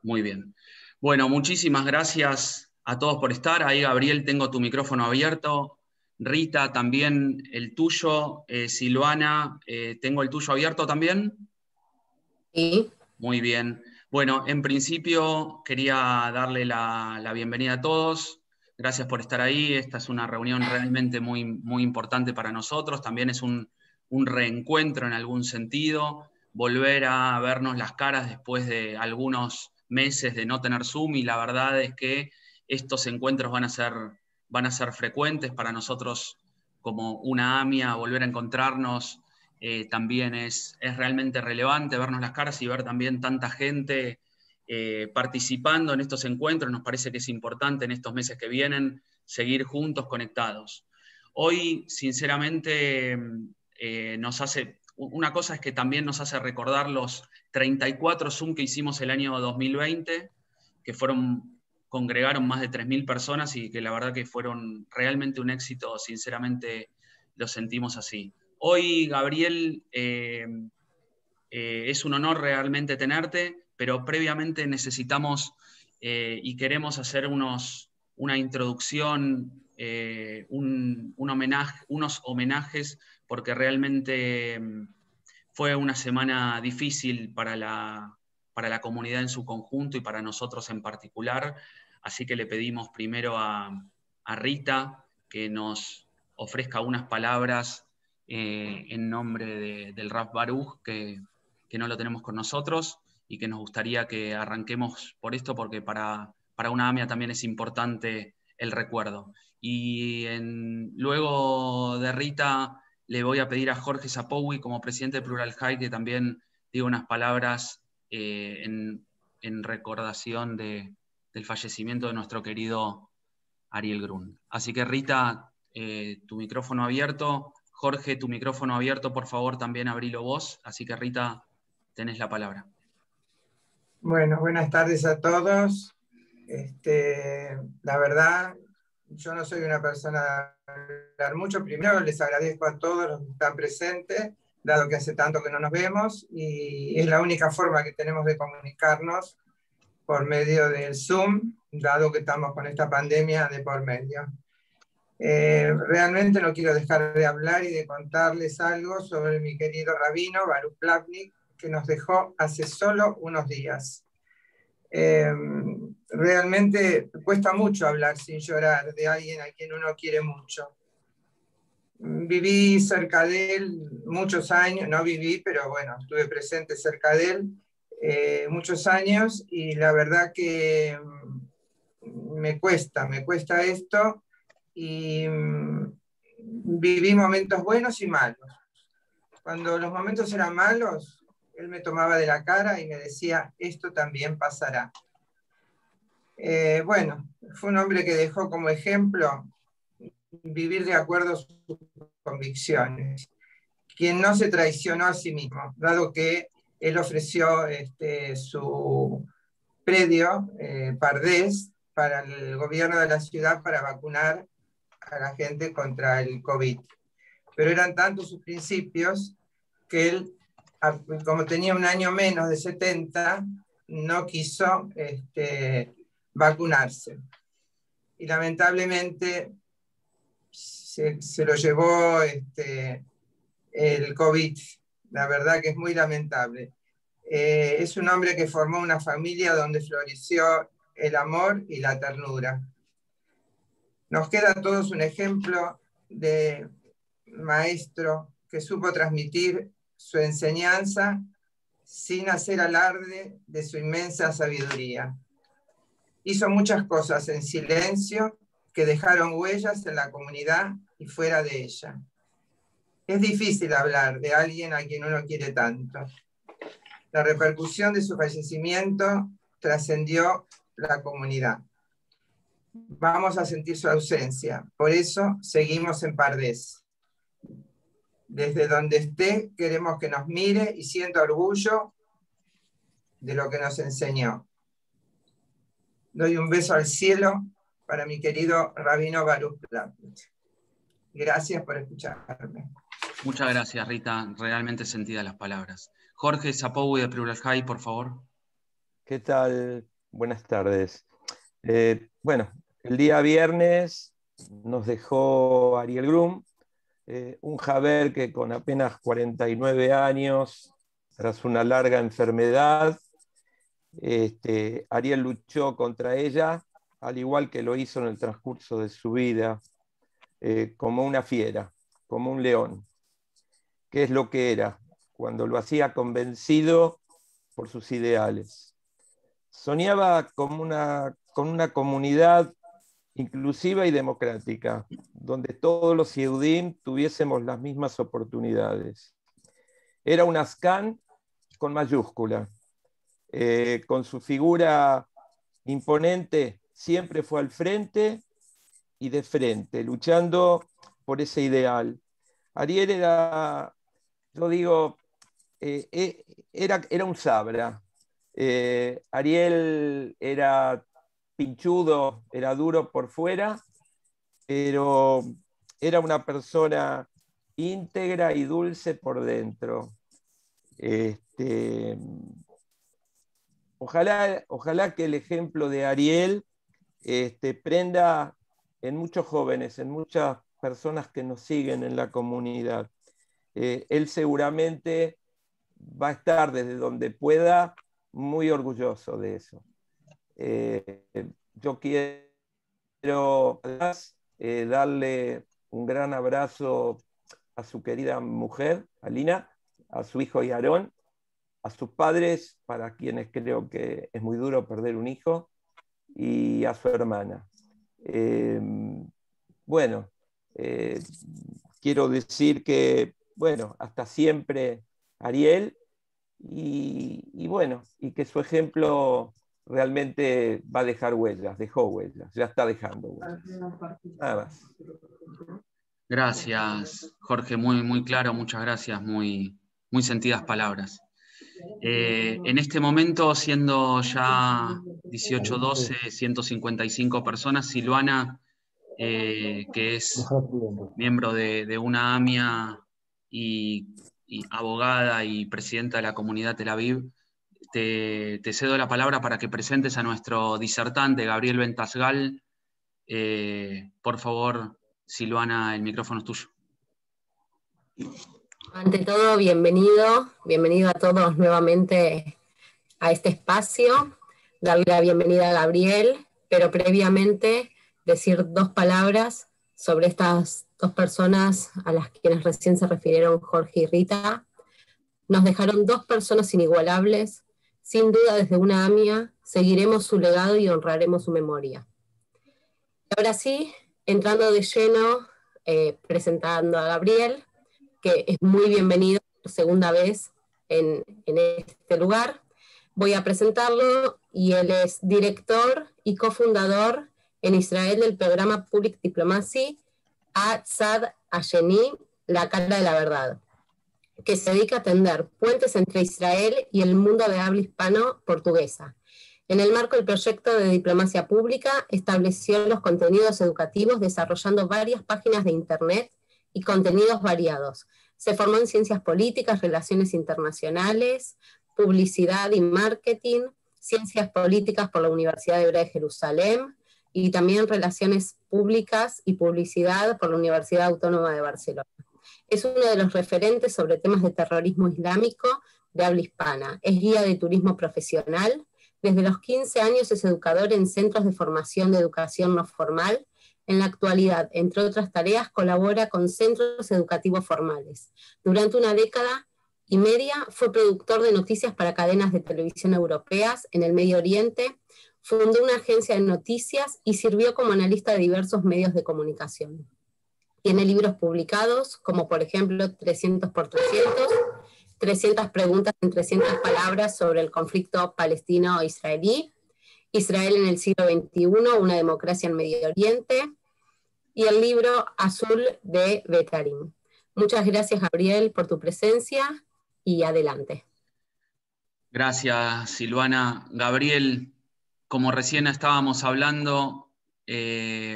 Muy bien. Bueno, muchísimas gracias a todos por estar. Ahí, Gabriel, tengo tu micrófono abierto. Rita, también el tuyo. Silvana, ¿tengo el tuyo abierto también? Sí. Muy bien. Bueno, en principio quería darle la bienvenida a todos. Gracias por estar ahí. Esta es una reunión realmente muy, muy importante para nosotros. También es un reencuentro en algún sentido. Volver a vernos las caras después de algunos meses de no tener Zoom, y la verdad es que estos encuentros van a ser frecuentes para nosotros como una AMIA. Volver a encontrarnos también es realmente relevante, vernos las caras y ver también tanta gente participando en estos encuentros. Nos parece que es importante en estos meses que vienen seguir juntos, conectados. Hoy, sinceramente, una cosa es que también nos hace recordar los 34 Zoom que hicimos el año 2020, que congregaron más de 3.000 personas y que la verdad que fueron realmente un éxito. Sinceramente lo sentimos así. Hoy, Gabriel, es un honor realmente tenerte, pero previamente necesitamos y queremos hacer una introducción, unos homenajes, porque realmente fue una semana difícil para la comunidad en su conjunto y para nosotros en particular. Así que le pedimos primero a Rita que nos ofrezca unas palabras en nombre del Raf Baruch, que no lo tenemos con nosotros, y que nos gustaría que arranquemos por esto, porque para una AMIA también es importante el recuerdo. Y luego de Rita le voy a pedir a Jorge Zapoui, como presidente de Plural High, que también diga unas palabras en recordación del fallecimiento de nuestro querido Ariel Grun. Así que Rita, tu micrófono abierto. Jorge, tu micrófono abierto, por favor, también abrilo vos. Así que Rita, tenés la palabra. Bueno, buenas tardes a todos. La verdad, yo no soy una persona de hablar mucho. Primero les agradezco a todos los que están presentes, dado que hace tanto que no nos vemos, y es la única forma que tenemos de comunicarnos por medio del Zoom, dado que estamos con esta pandemia de por medio. Realmente no quiero dejar de hablar y de contarles algo sobre mi querido rabino Baruch Plavnik, que nos dejó hace solo unos días. Realmente cuesta mucho hablar sin llorar de alguien a quien uno quiere mucho. Viví cerca de él muchos años, no viví, pero bueno, estuve presente cerca de él muchos años, y la verdad que me cuesta esto, y viví momentos buenos y malos. Cuando los momentos eran malos, él me tomaba de la cara y me decía, esto también pasará. Bueno, fue un hombre que dejó como ejemplo vivir de acuerdo a sus convicciones, quien no se traicionó a sí mismo, dado que él ofreció su predio, Pardés, para el gobierno de la ciudad para vacunar a la gente contra el COVID. Pero eran tantos sus principios que él, como tenía un año menos de 70, no quiso vacunarse. Y lamentablemente se lo llevó el COVID. La verdad que es muy lamentable. Es un hombre que formó una familia donde floreció el amor y la ternura. Nos queda a todos un ejemplo de maestro que supo transmitir su enseñanza sin hacer alarde de su inmensa sabiduría. Hizo muchas cosas en silencio que dejaron huellas en la comunidad y fuera de ella. Es difícil hablar de alguien a quien uno quiere tanto. La repercusión de su fallecimiento trascendió la comunidad. Vamos a sentir su ausencia, por eso seguimos en Pardés. Desde donde esté, queremos que nos mire y sienta orgullo de lo que nos enseñó. Doy un beso al cielo para mi querido rabino Baruch Plavnik. Gracias por escucharme. Muchas gracias, Rita. Realmente sentidas las palabras. Jorge Zapoui de Plural High, por favor. ¿Qué tal? Buenas tardes. Bueno, el día viernes nos dejó Ariel Grum, un Jaber que con apenas 49 años, tras una larga enfermedad, Ariel luchó contra ella, al igual que lo hizo en el transcurso de su vida, como una fiera, como un león. ¿Qué es lo que era? Cuando lo hacía convencido por sus ideales. Soñaba con una comunidad inclusiva y democrática, donde todos los Yehudim tuviésemos las mismas oportunidades. Era un Ascan con mayúscula. Con su figura imponente, siempre fue al frente y de frente, luchando por ese ideal. Ariel era, yo digo, era un sabra. Ariel era pinchudo, era duro por fuera, pero era una persona íntegra y dulce por dentro. Ojalá que el ejemplo de Ariel prenda en muchos jóvenes, en muchas personas que nos siguen en la comunidad. Él seguramente va a estar desde donde pueda muy orgulloso de eso. Yo quiero darle un gran abrazo a su querida mujer, Alina, a su hijo Yaron, a sus padres, para quienes creo que es muy duro perder un hijo, y a su hermana. Quiero decir que, hasta siempre Ariel, y que su ejemplo realmente va a dejar huellas, dejó huellas, ya está dejando huellas. Nada más. Gracias, Jorge, muy, muy claro, muchas gracias, muy, muy sentidas palabras. En este momento, siendo ya 18:12, 155 personas, Silvana, que es miembro de una AMIA y abogada y presidenta de la comunidad Tel Aviv, te cedo la palabra para que presentes a nuestro disertante, Gabriel Ventasgal. Por favor, Silvana, el micrófono es tuyo. Ante todo, bienvenido a todos nuevamente a este espacio, darle la bienvenida a Gabriel, pero previamente decir dos palabras sobre estas dos personas a las quienes recién se refirieron Jorge y Rita. Nos dejaron dos personas inigualables, sin duda desde una AMIA, seguiremos su legado y honraremos su memoria. Ahora sí, entrando de lleno, presentando a Gabriel, que es muy bienvenido por segunda vez en este lugar. Voy a presentarlo, y él es director y cofundador en Israel del programa Public Diplomacy Tzad Asheni, la cara de la verdad, que se dedica a tender puentes entre Israel y el mundo de habla hispano-portuguesa. En el marco del proyecto de diplomacia pública, estableció los contenidos educativos desarrollando varias páginas de internet y contenidos variados. Se formó en ciencias políticas, relaciones internacionales, publicidad y marketing, ciencias políticas por la Universidad Hebrea de Jerusalén, y también relaciones públicas y publicidad por la Universidad Autónoma de Barcelona. Es uno de los referentes sobre temas de terrorismo islámico de habla hispana. Es guía de turismo profesional. Desde los 15 años es educador en centros de formación de educación no formal. En la actualidad, entre otras tareas, colabora con centros educativos formales. Durante una década y media fue productor de noticias para cadenas de televisión europeas en el Medio Oriente, fundó una agencia de noticias y sirvió como analista de diversos medios de comunicación. Tiene libros publicados, como por ejemplo 300x300, 300 preguntas en 300 palabras sobre el conflicto palestino-israelí, Israel en el siglo XXI, una democracia en Medio Oriente, y el libro Azul de Betarim. Muchas gracias, Gabriel, por tu presencia, y adelante. Gracias, Silvana. Gabriel, como recién estábamos hablando,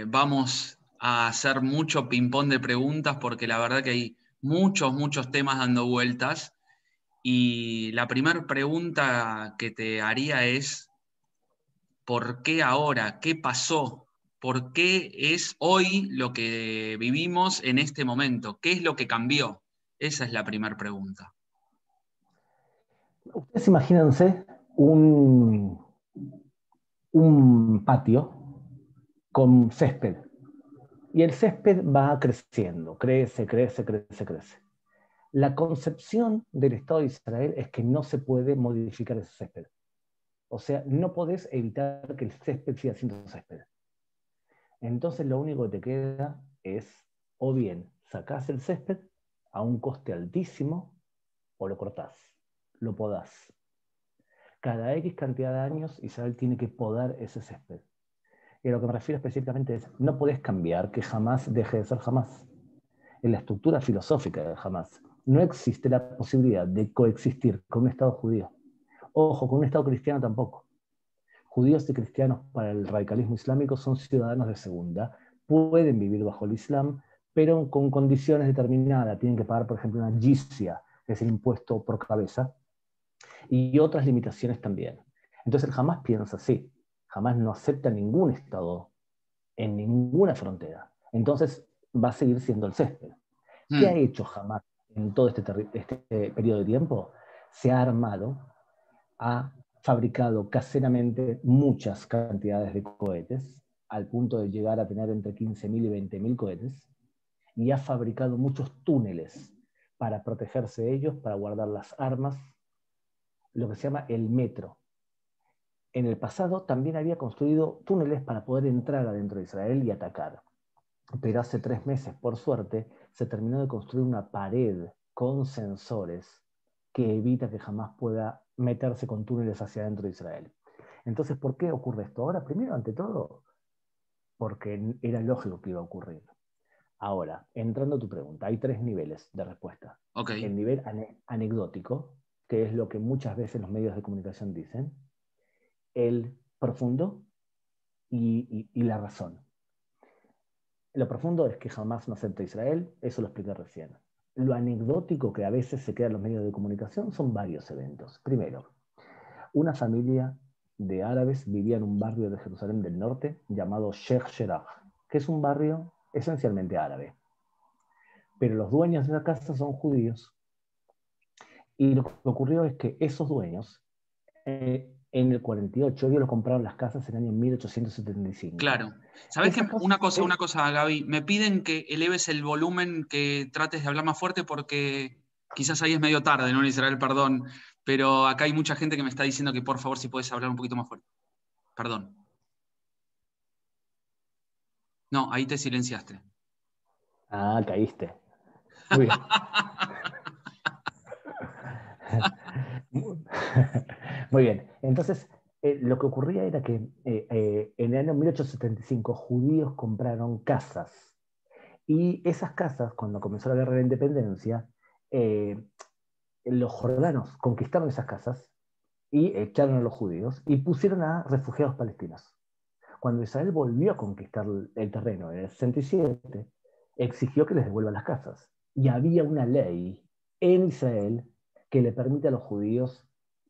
vamos a hacer mucho ping-pong de preguntas, porque la verdad que hay muchos temas dando vueltas. Y la primera pregunta que te haría es, ¿Por qué ahora? ¿Qué pasó? ¿Por qué es hoy lo que vivimos en este momento? ¿Qué es lo que cambió? Esa es la primera pregunta. Ustedes imagínense un patio con césped. Y el césped va creciendo, crece, crece, crece, crece. La concepción del Estado de Israel es que no se puede modificar ese césped. O sea, no podés evitar que el césped siga siendo césped. Entonces lo único que te queda es, o bien sacás el césped a un coste altísimo, o lo cortás, lo podás. Cada X cantidad de años Israel tiene que podar ese césped. Y a lo que me refiero específicamente es, no podés cambiar que jamás deje de ser jamás. En la estructura filosófica de Hamas no existe la posibilidad de coexistir con un Estado judío. Ojo, con un Estado cristiano tampoco. Judíos y cristianos para el radicalismo islámico son ciudadanos de segunda, pueden vivir bajo el Islam, pero con condiciones determinadas. Tienen que pagar, por ejemplo, una jizya, que es el impuesto por cabeza, y otras limitaciones también. Entonces el Hamas piensa así. Hamas no acepta ningún Estado en ninguna frontera. Entonces va a seguir siendo el césped. ¿Qué ha hecho Hamas en todo este periodo de tiempo? Se ha armado, ha fabricado caseramente muchas cantidades de cohetes, al punto de llegar a tener entre 15.000 y 20.000 cohetes, y ha fabricado muchos túneles para protegerse de ellos, para guardar las armas, lo que se llama el metro. En el pasado también había construido túneles para poder entrar adentro de Israel y atacar. Pero hace 3 meses, por suerte, se terminó de construir una pared con sensores que evita que jamás pueda meterse con túneles hacia adentro de Israel. Entonces, ¿por qué ocurre esto? Ahora, primero, ante todo, porque era lógico que iba a ocurrir. Ahora, entrando a tu pregunta, hay 3 niveles de respuesta. Okay. El nivel anecdótico, que es lo que muchas veces los medios de comunicación dicen, el profundo y la razón. Lo profundo es que jamás no acepta Israel, eso lo expliqué recién. Lo anecdótico que a veces se queda en los medios de comunicación son varios eventos. Primero, una familia de árabes vivía en un barrio de Jerusalén del Norte llamado Sheikh Jarrah, que es un barrio esencialmente árabe. Pero los dueños de la casa son judíos. Y lo que ocurrió es que esos dueños, en el 48, ellos lo compraron las casas en el año 1875. Claro. ¿Sabes qué? Una cosa, Gaby. Me piden que eleves el volumen, que trates de hablar más fuerte porque quizás ahí es medio tarde, ¿no, Israel? Perdón. Pero acá hay mucha gente que me está diciendo que por favor si puedes hablar un poquito más fuerte. Perdón. No, ahí te silenciaste. Ah, caíste. Muy bien. Muy bien. Entonces, lo que ocurría era que en el año 1875 judíos compraron casas. Y esas casas, cuando comenzó la guerra de la independencia, los jordanos conquistaron esas casas y echaron a los judíos y pusieron a refugiados palestinos. Cuando Israel volvió a conquistar el terreno en el 67, exigió que les devuelvan las casas. Y había una ley en Israel que le permite a los judíos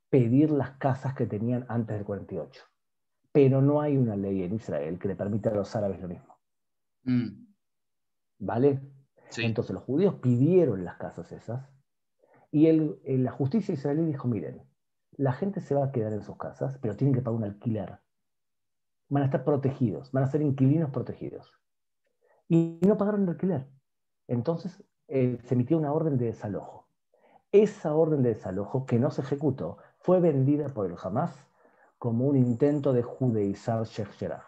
pedir las casas que tenían antes del 48. Pero no hay una ley en Israel que le permita a los árabes lo mismo. ¿Vale? Sí. Entonces los judíos pidieron las casas esas y la justicia israelí dijo, miren, la gente se va a quedar en sus casas, pero tienen que pagar un alquiler. Van a estar protegidos, van a ser inquilinos protegidos. Y no pagaron el alquiler. Entonces se emitió una orden de desalojo. Esa orden de desalojo, que no se ejecutó, fue vendida por el Hamas como un intento de judeizar Sheikh Jarrah.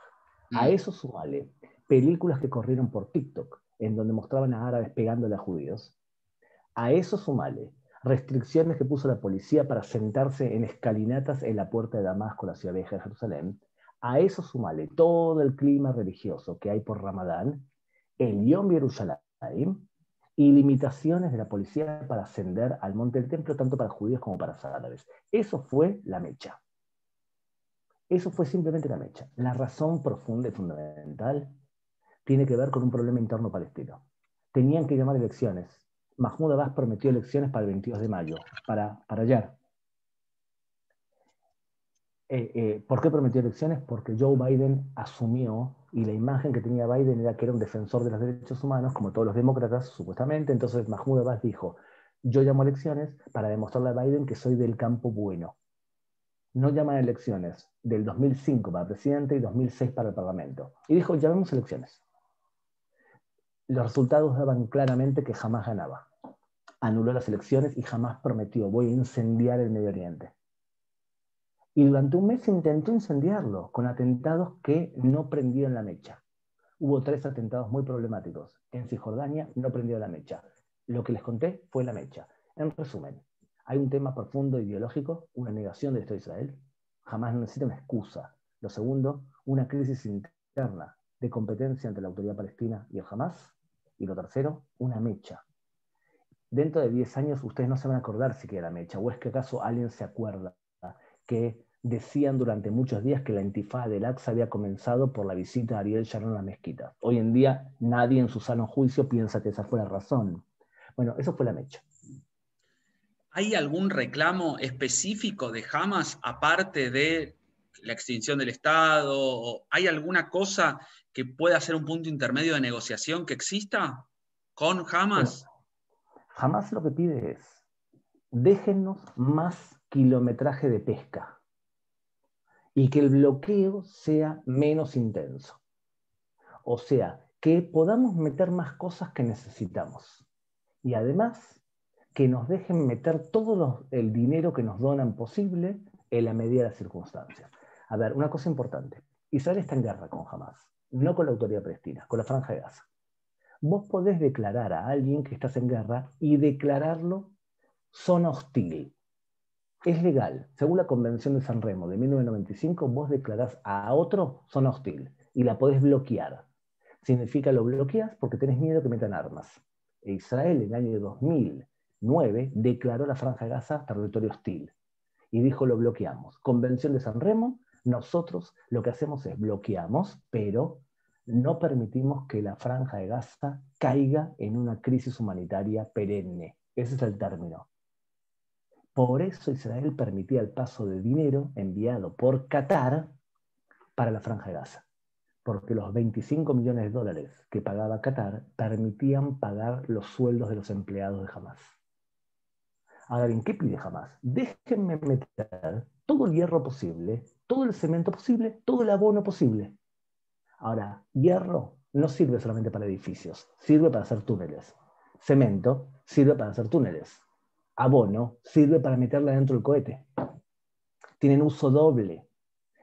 A eso sumale películas que corrieron por TikTok, en donde mostraban a árabes pegándole a judíos. A eso sumale restricciones que puso la policía para sentarse en escalinatas en la puerta de Damasco, la ciudad vieja de Jerusalén. A eso sumale todo el clima religioso que hay por Ramadán, el Yom Yerushalayim, y limitaciones de la policía para ascender al monte del templo, tanto para judíos como para árabes. Eso fue la mecha. Eso fue simplemente la mecha. La razón profunda y fundamental tiene que ver con un problema interno palestino. Tenían que llamar elecciones. Mahmoud Abbas prometió elecciones para el 22 de mayo, para ayer. ¿Por qué prometió elecciones? Porque Joe Biden asumió, y la imagen que tenía Biden era que era un defensor de los derechos humanos, como todos los demócratas, supuestamente. Entonces Mahmoud Abbas dijo, yo llamo a elecciones para demostrarle a Biden que soy del campo bueno. No llaman elecciones del 2005 para presidente y 2006 para el Parlamento. Y dijo, llamemos elecciones. Los resultados daban claramente que jamás ganaba. Anuló las elecciones y jamás prometió, voy a incendiar el Medio Oriente. Y durante un mes intentó incendiarlo con atentados que no prendieron la mecha. Hubo 3 atentados muy problemáticos. En Cisjordania no prendió la mecha. Lo que les conté fue la mecha. En resumen, hay un tema profundo ideológico, una negación del Estado de Israel. Jamás necesita una excusa. Lo segundo, una crisis interna de competencia entre la autoridad palestina y el Hamas. Y lo tercero, una mecha. Dentro de 10 años ustedes no se van a acordar siquiera la mecha. ¿O es que acaso alguien se acuerda que decían durante muchos días que la intifada del Aqsa había comenzado por la visita de Ariel Sharon a la mezquita? Hoy en día nadie en su sano juicio piensa que esa fue la razón. Bueno, eso fue la mecha. ¿Hay algún reclamo específico de Hamas aparte de la extinción del Estado? ¿O hay alguna cosa que pueda ser un punto intermedio de negociación que exista con Hamas? Bueno, Hamas lo que pide es, déjennos más kilometraje de pesca y que el bloqueo sea menos intenso. O sea, que podamos meter más cosas que necesitamos. Y además, que nos dejen meter todo el dinero que nos donan posible en la medida de las circunstancias. A ver, una cosa importante. Israel está en guerra con Hamas, no con la autoridad palestina, con la Franja de Gaza. Vos podés declarar a alguien que estás en guerra y declararlo zona hostil. Es legal. Según la Convención de San Remo de 1995, vos declarás a otro zona hostil y la podés bloquear. Significa lo bloqueas porque tenés miedo que metan armas. E Israel en el año 2009 declaró la Franja de Gaza territorio hostil y dijo lo bloqueamos. Convención de San Remo, nosotros lo que hacemos es bloqueamos, pero no permitimos que la Franja de Gaza caiga en una crisis humanitaria perenne. Ese es el término. Por eso Israel permitía el paso de dinero enviado por Qatar para la Franja de Gaza, porque los 25 millones de dólares que pagaba Qatar permitían pagar los sueldos de los empleados de Hamas. Ahora bien, ¿qué pide Hamas? Déjenme meter todo el hierro posible, todo el cemento posible, todo el abono posible. Ahora, hierro no sirve solamente para edificios, sirve para hacer túneles. Cemento sirve para hacer túneles. Abono sirve para meterla dentro del cohete. Tienen uso doble.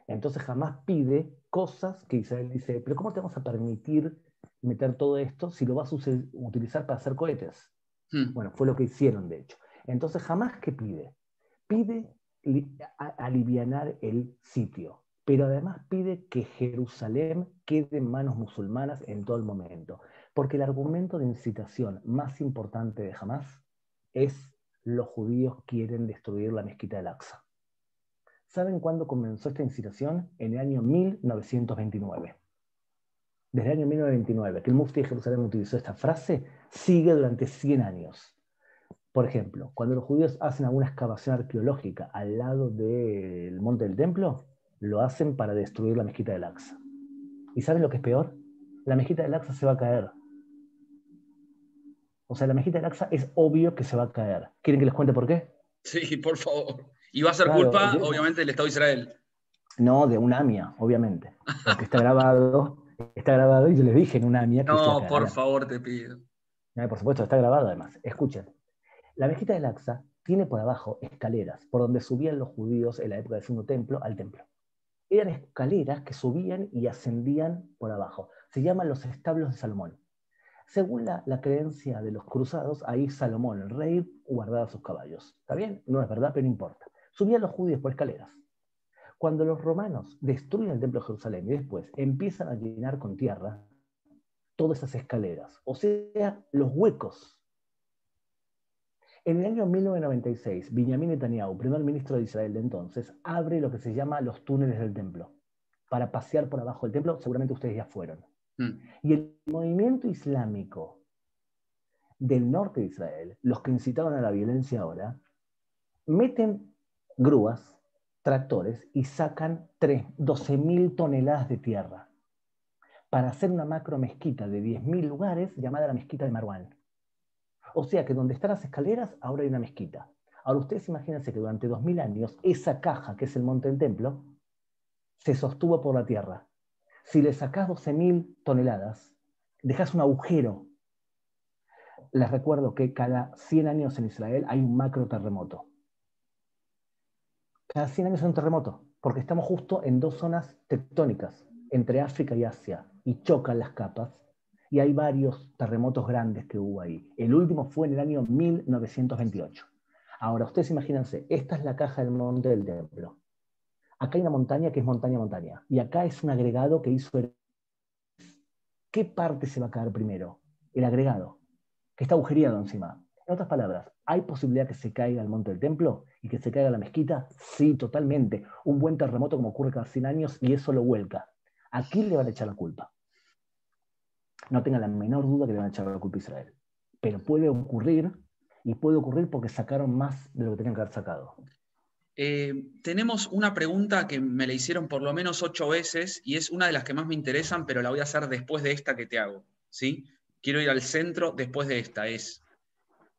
Entonces Hamas pide cosas que Israel dice, pero ¿cómo te vamos a permitir meter todo esto si lo vas a utilizar para hacer cohetes? Bueno, fue lo que hicieron, de hecho. Entonces Hamas, ¿qué pide? Pide alivianar el sitio, pero además pide que Jerusalén quede en manos musulmanas en todo el momento. Porque el argumento de incitación más importante de Hamas es los judíos quieren destruir la mezquita del Aqsa. ¿Saben cuándo comenzó esta incitación? En el año 1929. Desde el año 1929, que el mufti de Jerusalén utilizó esta frase, sigue durante 100 años. Por ejemplo, cuando los judíos hacen alguna excavación arqueológica al lado del monte del templo, lo hacen para destruir la mezquita del Aqsa. ¿Y saben lo que es peor? La mezquita del Aqsa se va a caer. O sea, la mezquita del Aqsa es obvio que se va a caer. ¿Quieren que les cuente por qué? Sí, por favor. Y va a ser Claro, culpa, obviamente, del Estado de Israel. No, de UNAMIA, obviamente. Porque está grabado y yo les dije en UNAMIA que se la No, por cagaran. favor, te pido. No, por supuesto, está grabado además. Escuchen. La mezquita del Aqsa tiene por abajo escaleras por donde subían los judíos en la época del Segundo Templo al templo. Eran escaleras que subían y ascendían por abajo. Se llaman los establos de Salomón. Según la creencia de los cruzados, ahí Salomón, el rey, guardaba sus caballos. ¿Está bien? No es verdad, pero no importa. Subían los judíos por escaleras. Cuando los romanos destruyen el templo de Jerusalén y después empiezan a llenar con tierra todas esas escaleras, o sea, los huecos. En el año 1996, Benjamín Netanyahu, primer ministro de Israel de entonces, abre lo que se llama los túneles del templo, para pasear por abajo del templo, seguramente ustedes ya fueron. Y el movimiento islámico del norte de Israel, los que incitaban a la violencia ahora, meten grúas tractores y sacan 12.000 toneladas de tierra para hacer una macro mezquita de 10.000 lugares llamada la mezquita de Marwan. O sea que donde están las escaleras, ahora hay una mezquita. Ahora ustedes imagínense que durante 2000 años, esa caja, que es el monte del templo, se sostuvo por la tierra. Si le sacás 12.000 toneladas, dejas un agujero. Les recuerdo que cada 100 años en Israel hay un macro terremoto. Cada 100 años hay un terremoto, porque estamos justo en dos zonas tectónicas, entre África y Asia, y chocan las capas, y hay varios terremotos grandes que hubo ahí. El último fue en el año 1928. Ahora, ustedes imagínense, esta es la caja del monte del templo. Acá hay una montaña que es montaña, y acá es un agregado que hizo el... ¿Qué parte se va a caer primero? El agregado, que está agujereado encima. En otras palabras, ¿hay posibilidad que se caiga el monte del templo y que se caiga la mezquita? Sí, totalmente. Un buen terremoto como ocurre cada 100 años y eso lo vuelca. ¿A quién le van a echar la culpa? No tengan la menor duda que le van a echar la culpa a Israel. Pero puede ocurrir, y puede ocurrir porque sacaron más de lo que tenían que haber sacado. Tenemos una pregunta que me la hicieron por lo menos 8 veces y es una de las que más me interesan, pero la voy a hacer después de esta que te hago, ¿sí? Quiero ir al centro después de esta.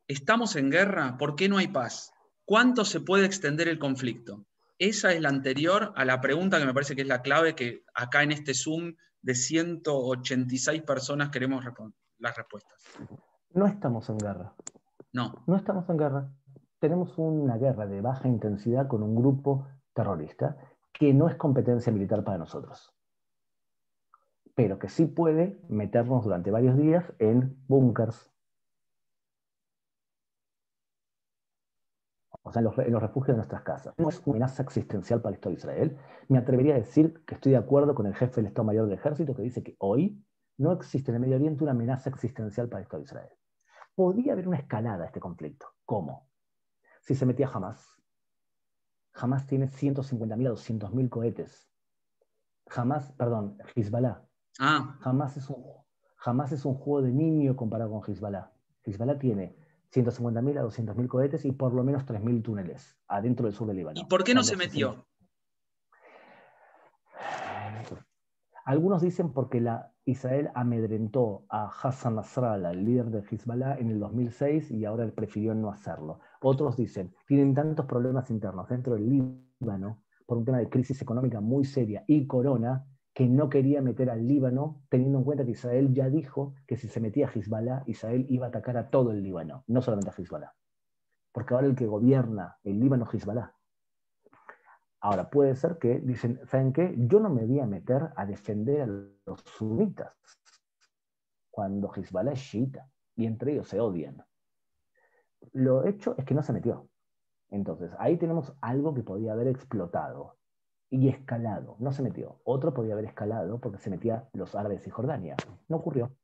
¿Estamos en guerra? ¿Por qué no hay paz? ¿Cuánto se puede extender el conflicto? Esa es la anterior a la pregunta que me parece que es la clave, que acá en este Zoom de 186 personas queremos las respuestas. No estamos en guerra. No. No estamos en guerra. Tenemos una guerra de baja intensidad con un grupo terrorista que no es competencia militar para nosotros, pero que sí puede meternos durante varios días en búnkers, o sea, en los refugios de nuestras casas. No es una amenaza existencial para el Estado de Israel. Me atrevería a decir que estoy de acuerdo con el jefe del Estado Mayor del Ejército que dice que hoy no existe en el Medio Oriente una amenaza existencial para el Estado de Israel. Podría haber una escalada a este conflicto. ¿Cómo? Si se metía Hamas. Hamas tiene 150.000 a 200.000 cohetes. Hezbollah. Hamas es un juego de niño comparado con Hezbollah. Hezbollah tiene 150.000 a 200.000 cohetes y por lo menos 3.000 túneles adentro del sur del Líbano. ¿Y por qué no se metió? Algunos dicen porque Israel amedrentó a Hassan Nasrallah, el líder de Hezbollah, en el 2006 y ahora él prefirió no hacerlo. Otros dicen, tienen tantos problemas internos dentro del Líbano por un tema de crisis económica muy seria y corona, que no quería meter al Líbano, teniendo en cuenta que Israel ya dijo que si se metía a Hezbollah, Israel iba a atacar a todo el Líbano, no solamente a Hezbollah. Porque ahora el que gobierna el Líbano es Hezbollah. Ahora, puede ser que dicen, ¿saben qué? Yo no me voy a meter a defender a los sunitas cuando Hezbollah es chiita y entre ellos se odian. Lo hecho es que no se metió. Entonces, ahí tenemos algo que podía haber explotado y escalado. No se metió. Otro podía haber escalado porque se metía los árabes y Jordania. No ocurrió.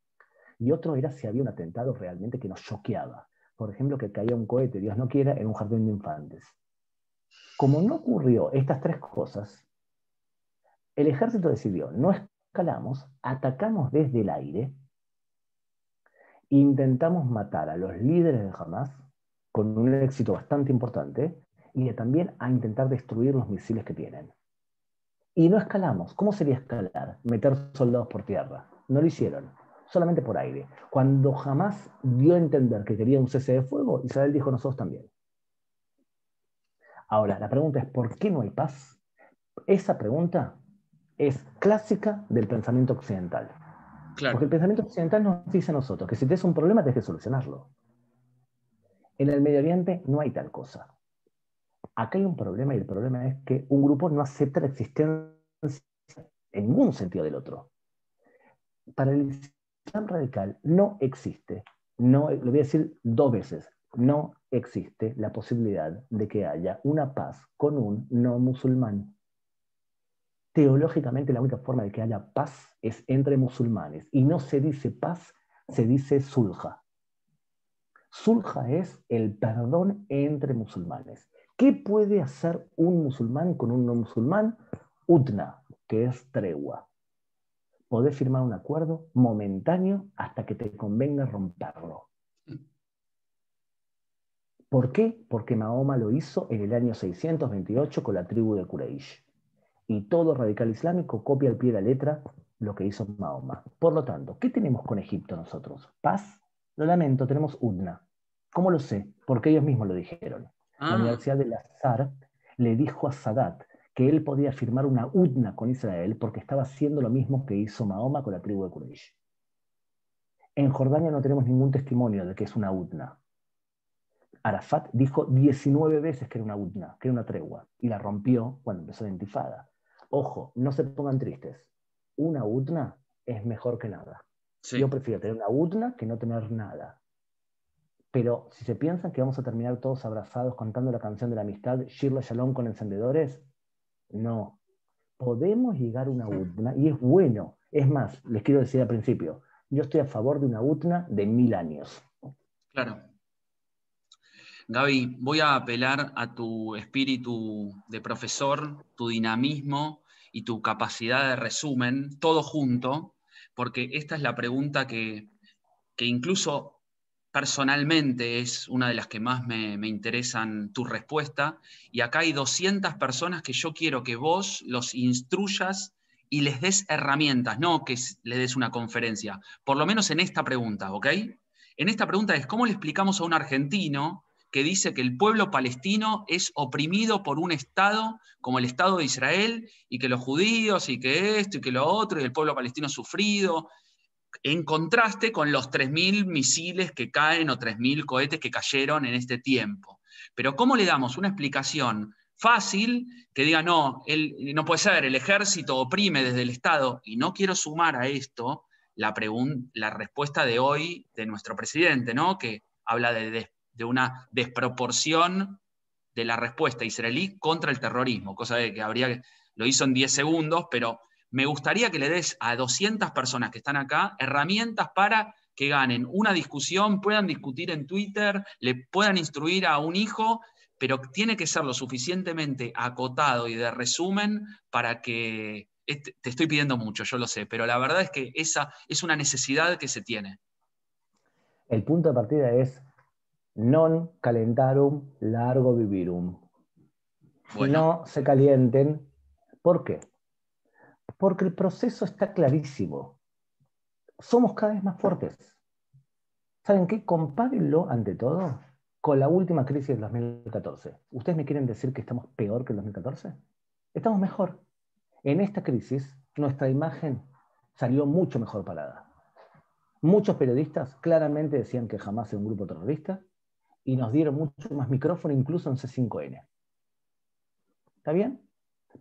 Y otro era si había un atentado realmente que nos choqueaba. Por ejemplo, que caía un cohete, Dios no quiera, en un jardín de infantes. Como no ocurrió estas tres cosas, el ejército decidió, no escalamos, atacamos desde el aire, intentamos matar a los líderes de Hamas, con un éxito bastante importante, y también a intentar destruir los misiles que tienen. Y no escalamos. ¿Cómo sería escalar? Meter soldados por tierra. No lo hicieron, solamente por aire. Cuando Hamas dio a entender que quería un cese de fuego, Israel dijo nosotros también. Ahora, la pregunta es, ¿por qué no hay paz? Esa pregunta es clásica del pensamiento occidental. Claro. Porque el pensamiento occidental nos dice a nosotros que si tienes un problema tienes que solucionarlo. En el Medio Oriente no hay tal cosa. Acá hay un problema y el problema es que un grupo no acepta la existencia en ningún sentido del otro. Para el Islam radical no existe, lo voy a decir 2 veces, no existe la posibilidad de que haya una paz con un no musulmán. Teológicamente la única forma de que haya paz es entre musulmanes. Y no se dice paz, se dice sulha. Sulha es el perdón entre musulmanes. ¿Qué puede hacer un musulmán con un no musulmán? Utna, que es tregua. Podés firmar un acuerdo momentáneo hasta que te convenga romperlo. ¿Por qué? Porque Mahoma lo hizo en el año 628 con la tribu de Quraysh. Y todo radical islámico copia al pie de la letra lo que hizo Mahoma. Por lo tanto, ¿qué tenemos con Egipto nosotros? ¿Paz? Lo lamento, tenemos UDNA. ¿Cómo lo sé? Porque ellos mismos lo dijeron. La Universidad del Azhar le dijo a Sadat que él podía firmar una UDNA con Israel porque estaba haciendo lo mismo que hizo Mahoma con la tribu de Quraysh. En Jordania no tenemos ningún testimonio de que es una UDNA. Arafat dijo 19 veces que era una UDNA, que era una tregua, y la rompió cuando empezó la intifada. Ojo, no se pongan tristes. Una UDNA es mejor que nada. Sí. Yo prefiero tener una UDNA que no tener nada. Pero si se piensan que vamos a terminar todos abrazados cantando la canción de la amistad, Shirla Shalom con encendedores, no. Podemos llegar a una UDNA y es bueno. Es más, les quiero decir al principio, yo estoy a favor de una UDNA de 1000 años. Claro. Gaby, voy a apelar a tu espíritu de profesor, tu dinamismo y tu capacidad de resumen, todo junto, porque esta es la pregunta que incluso personalmente es una de las que más me interesan tu respuesta, y acá hay 200 personas que yo quiero que vos los instruyas y les des herramientas, no que les des una conferencia, por lo menos en esta pregunta, ¿ok? En esta pregunta es, ¿cómo le explicamos a un argentino que dice que el pueblo palestino es oprimido por un Estado como el Estado de Israel, y que los judíos, y que esto, y que lo otro, y el pueblo palestino ha sufrido, en contraste con los 3.000 misiles que caen o 3.000 cohetes que cayeron en este tiempo? Pero ¿cómo le damos una explicación fácil que diga, no, no puede ser, el ejército oprime desde el Estado? Y no quiero sumar a esto la respuesta de hoy de nuestro presidente, ¿no? Que habla de una desproporción de la respuesta israelí contra el terrorismo, cosa de que lo hizo en 10 segundos, pero me gustaría que le des a 200 personas que están acá herramientas para que ganen una discusión, puedan discutir en Twitter, le puedan instruir a un hijo, pero tiene que ser lo suficientemente acotado y de resumen para que... Te estoy pidiendo mucho, yo lo sé, pero la verdad es que esa es una necesidad que se tiene. El punto de partida es non calentarum largo vivirum. Bueno. No se calienten. ¿Por qué? Porque el proceso está clarísimo. Somos cada vez más fuertes. ¿Saben qué? Compárenlo, ante todo, con la última crisis del 2014. ¿Ustedes me quieren decir que estamos peor que el 2014? Estamos mejor. En esta crisis, nuestra imagen salió mucho mejor parada. Muchos periodistas claramente decían que jamás era un grupo terrorista y nos dieron mucho más micrófono, incluso en C5N. ¿Está bien?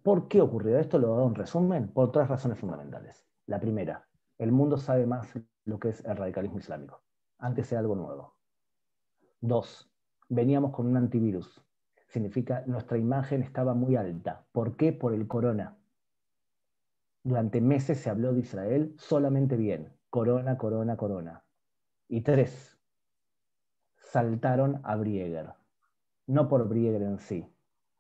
¿Por qué ocurrió esto? Lo hago en resumen, por 3 razones fundamentales. La primera, el mundo sabe más lo que es el radicalismo islámico. Antes era algo nuevo. 2, veníamos con un antivirus. Significa nuestra imagen estaba muy alta. ¿Por qué? Por el corona. Durante meses se habló de Israel solamente bien. Corona, corona, corona. Y 3, saltaron a Brieger. No por Brieger en sí.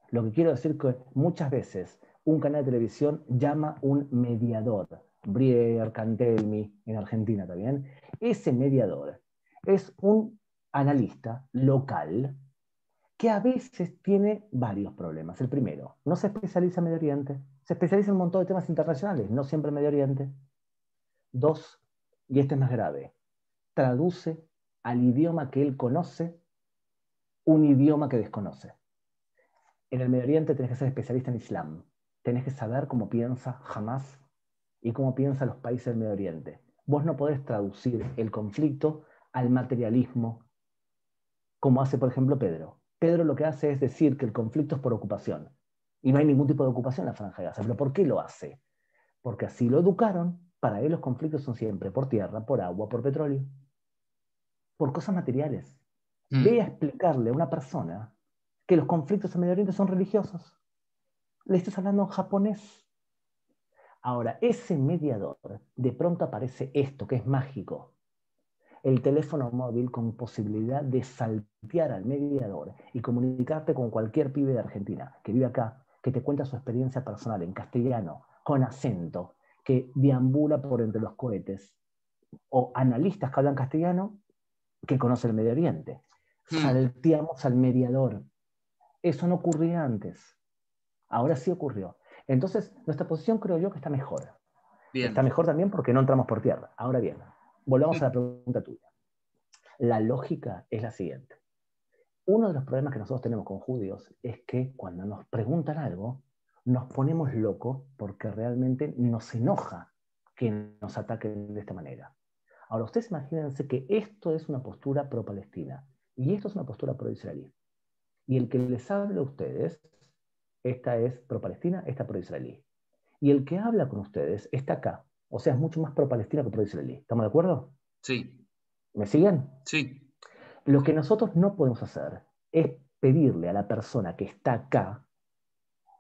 Lo que quiero decir es que muchas veces un canal de televisión llama un mediador. Brieger, Cantelmi, en Argentina también. Ese mediador es un analista local que a veces tiene varios problemas. El primero, no se especializa en Medio Oriente, se especializa en un montón de temas internacionales, no siempre en Medio Oriente. 2, y este es más grave, traduce al idioma que él conoce un idioma que desconoce. En el Medio Oriente tenés que ser especialista en Islam, tenés que saber cómo piensa Hamas y cómo piensan los países del Medio Oriente. Vos no podés traducir el conflicto al materialismo, como hace, por ejemplo, Pedro. Pedro lo que hace es decir que el conflicto es por ocupación, y no hay ningún tipo de ocupación en la Franja de Gaza. ¿Pero por qué lo hace? Porque así lo educaron. Para él los conflictos son siempre por tierra, por agua, por petróleo, por cosas materiales. Ve a explicarle a una persona que los conflictos en Medio Oriente son religiosos. Le estás hablando en japonés. Ahora, ese mediador, de pronto aparece esto, que es mágico. El teléfono móvil con posibilidad de saltear al mediador y comunicarte con cualquier pibe de Argentina que vive acá, que te cuenta su experiencia personal en castellano, con acento, que deambula por entre los cohetes, o analistas que hablan castellano que conocen el Medio Oriente. salteamos al mediador. Eso no ocurría antes. Ahora sí ocurrió. Entonces, nuestra posición creo yo que está mejor. Bien. Está mejor también porque no entramos por tierra. Ahora bien, volvamos a la pregunta tuya. La lógica es la siguiente. Uno de los problemas que nosotros tenemos con judíos es que cuando nos preguntan algo, nos ponemos locos porque realmente nos enoja que nos ataquen de esta manera. Ahora, ustedes imagínense que esto es una postura pro-palestina y esto es una postura pro-israelí. Y el que les habla a ustedes, esta es pro-palestina, esta pro-israelí. Y el que habla con ustedes está acá. O sea, es mucho más pro-palestina que pro-israelí. ¿Estamos de acuerdo? Sí. ¿Me siguen? Sí. Lo que nosotros no podemos hacer es pedirle a la persona que está acá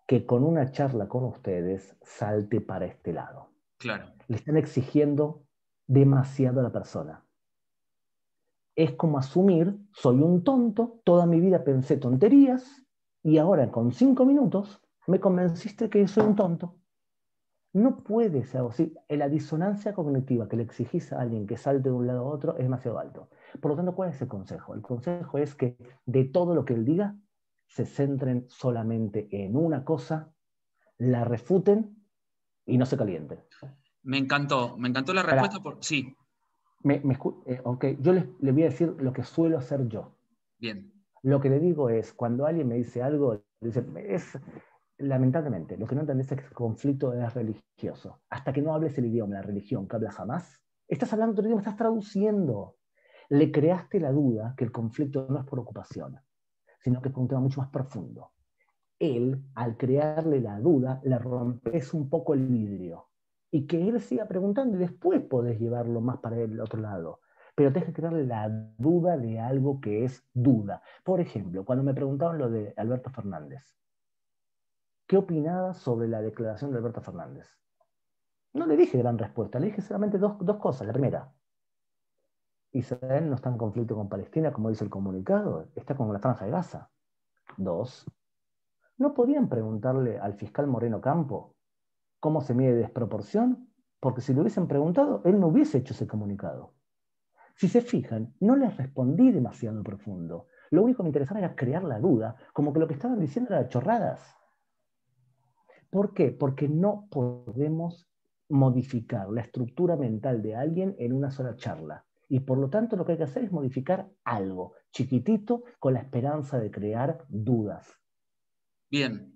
que con una charla con ustedes salte para este lado. Claro. Le están exigiendo demasiado a la persona. Es como asumir, soy un tonto, toda mi vida pensé tonterías y ahora con 5 minutos me convenciste que soy un tonto. No puede ser así. La disonancia cognitiva que le exigís a alguien que salte de un lado a otro es demasiado alto. Por lo tanto, ¿cuál es el consejo? El consejo es que de todo lo que él diga, se centren solamente en una cosa, la refuten y no se calienten. Me encantó la respuesta. Sí. Okay. Yo le voy a decir lo que suelo hacer yo. Bien. Lo que le digo es, cuando alguien me dice algo, dice, lamentablemente, lo que no entendés es que el conflicto es religioso. Hasta que no hables el idioma, la religión, que hablas jamás, estás hablando otro idioma, estás traduciendo. Le creaste la duda que el conflicto no es por ocupación, sino que es por un tema mucho más profundo. Él, al crearle la duda, le rompes un poco el vidrio. Y que él siga preguntando y después podés llevarlo más para el otro lado. Pero tenés que crearle la duda de algo que es duda. Por ejemplo, cuando me preguntaban lo de Alberto Fernández, ¿qué opinaba sobre la declaración de Alberto Fernández? No le dije gran respuesta, le dije solamente dos cosas. La primera, Israel no está en conflicto con Palestina, como dice el comunicado, está con la Franja de Gaza. 2, no podían preguntarle al fiscal Moreno Campo cómo se mide desproporción, porque si le hubiesen preguntado, él no hubiese hecho ese comunicado. Si se fijan, no les respondí demasiado profundo. Lo único que me interesaba era crear la duda, como que lo que estaban diciendo era chorradas. ¿Por qué? Porque no podemos modificar la estructura mental de alguien en una sola charla. Y por lo tanto lo que hay que hacer es modificar algo chiquitito con la esperanza de crear dudas. Bien.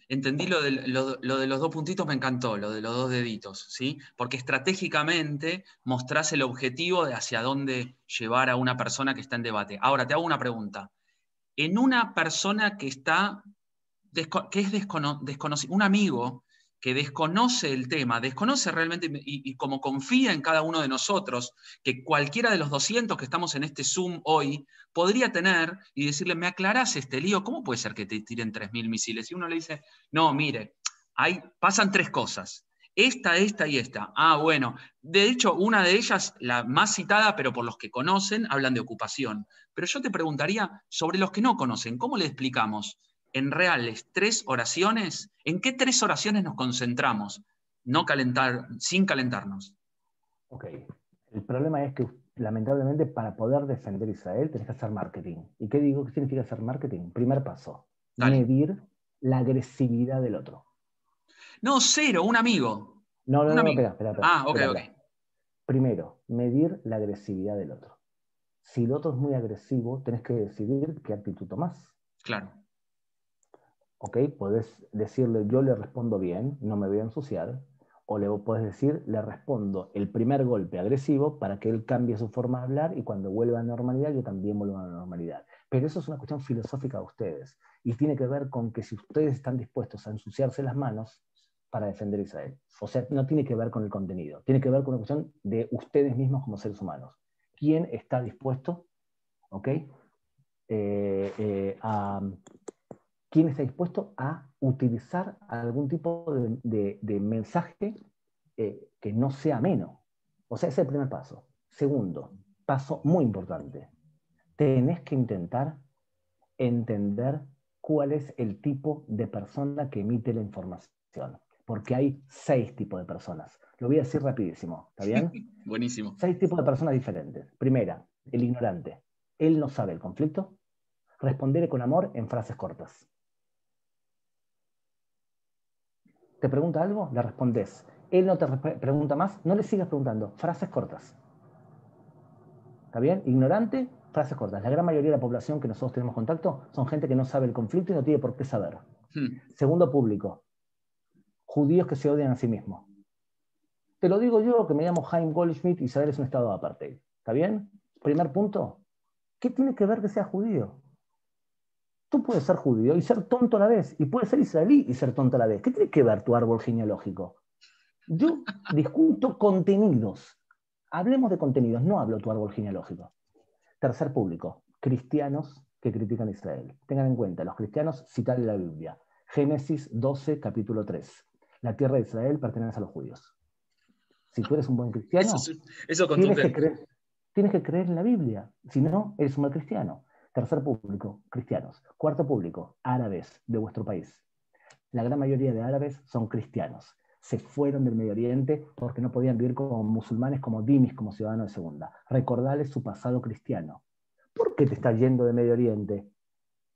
Entendí lo de los 2 puntitos, me encantó, lo de los 2 deditos, ¿sí? Porque estratégicamente mostrás el objetivo de hacia dónde llevar a una persona que está en debate. Ahora, te hago una pregunta. En una persona que está, que es desconocido, un amigo que desconoce el tema, desconoce realmente y como confía en cada uno de nosotros, que cualquiera de los 200 que estamos en este Zoom hoy podría tener y decirle, ¿me aclarás este lío? ¿Cómo puede ser que te tiren 3.000 misiles? Y uno le dice, no, mire, pasan 3 cosas. Esta y esta. Ah, bueno. De hecho, una de ellas, la más citada, pero por los que conocen, hablan de ocupación. Pero yo te preguntaría sobre los que no conocen, ¿cómo le explicamos en reales 3 oraciones? ¿En qué 3 oraciones nos concentramos? Sin calentarnos. Ok. El problema es que, lamentablemente, para poder defender Israel tenés que hacer marketing. ¿Y qué digo? ¿Qué significa hacer marketing? Primer paso, Dale. medir la agresividad del otro. No, 0, un amigo. No, espera. Ok. Primero, medir la agresividad del otro. Si el otro es muy agresivo, tenés que decidir qué actitud tomás. Claro. Ok, podés decirle, yo le respondo bien, no me voy a ensuciar, o le podés decir, le respondo el primer golpe agresivo para que él cambie su forma de hablar y cuando vuelva a la normalidad, yo también vuelva a la normalidad. Pero eso es una cuestión filosófica de ustedes y tiene que ver con que si ustedes están dispuestos a ensuciarse las manos para defender a Israel. O sea, no tiene que ver con el contenido, tiene que ver con una cuestión de ustedes mismos como seres humanos. ¿Quién está dispuesto, ¿quién está dispuesto a utilizar algún tipo de mensaje que no sea ameno? O sea, ese es el primer paso. Segundo, paso muy importante. Tenés que intentar entender cuál es el tipo de persona que emite la información. Porque hay 6 tipos de personas. Lo voy a decir rapidísimo, ¿está bien? Buenísimo. 6 tipos de personas diferentes. Primera, el ignorante. Él no sabe el conflicto. Respondele con amor en frases cortas. ¿Te pregunta algo? Le respondes. Él no te pregunta más, no le sigas preguntando. Frases cortas. ¿Está bien? Ignorante, frases cortas. La gran mayoría de la población que nosotros tenemos contacto son gente que no sabe el conflicto y no tiene por qué saber. Segundo público. Judíos que se odian a sí mismos. Te lo digo yo, que me llamo Chaim Goldschmidt, Israel es un estado de apartheid. ¿Está bien? Primer punto. ¿Qué tiene que ver que sea judío? Tú puedes ser judío y ser tonto a la vez, y puedes ser israelí y ser tonto a la vez. ¿Qué tiene que ver tu árbol genealógico? Yo discuto contenidos. Hablemos de contenidos, no hablo tu árbol genealógico. Tercer público, cristianos que critican a Israel. Tengan en cuenta, los cristianos citan la Biblia. Génesis 12, capítulo 3. La tierra de Israel pertenece a los judíos. Si tú eres un buen cristiano, eso tienes que creer en la Biblia. Si no, eres un mal cristiano. Tercer público, cristianos. Cuarto público, árabes de vuestro país. La gran mayoría de árabes son cristianos. Se fueron del Medio Oriente porque no podían vivir como musulmanes, como dhimis, como ciudadanos de segunda. Recordales su pasado cristiano. ¿Por qué te estás yendo de Medio Oriente?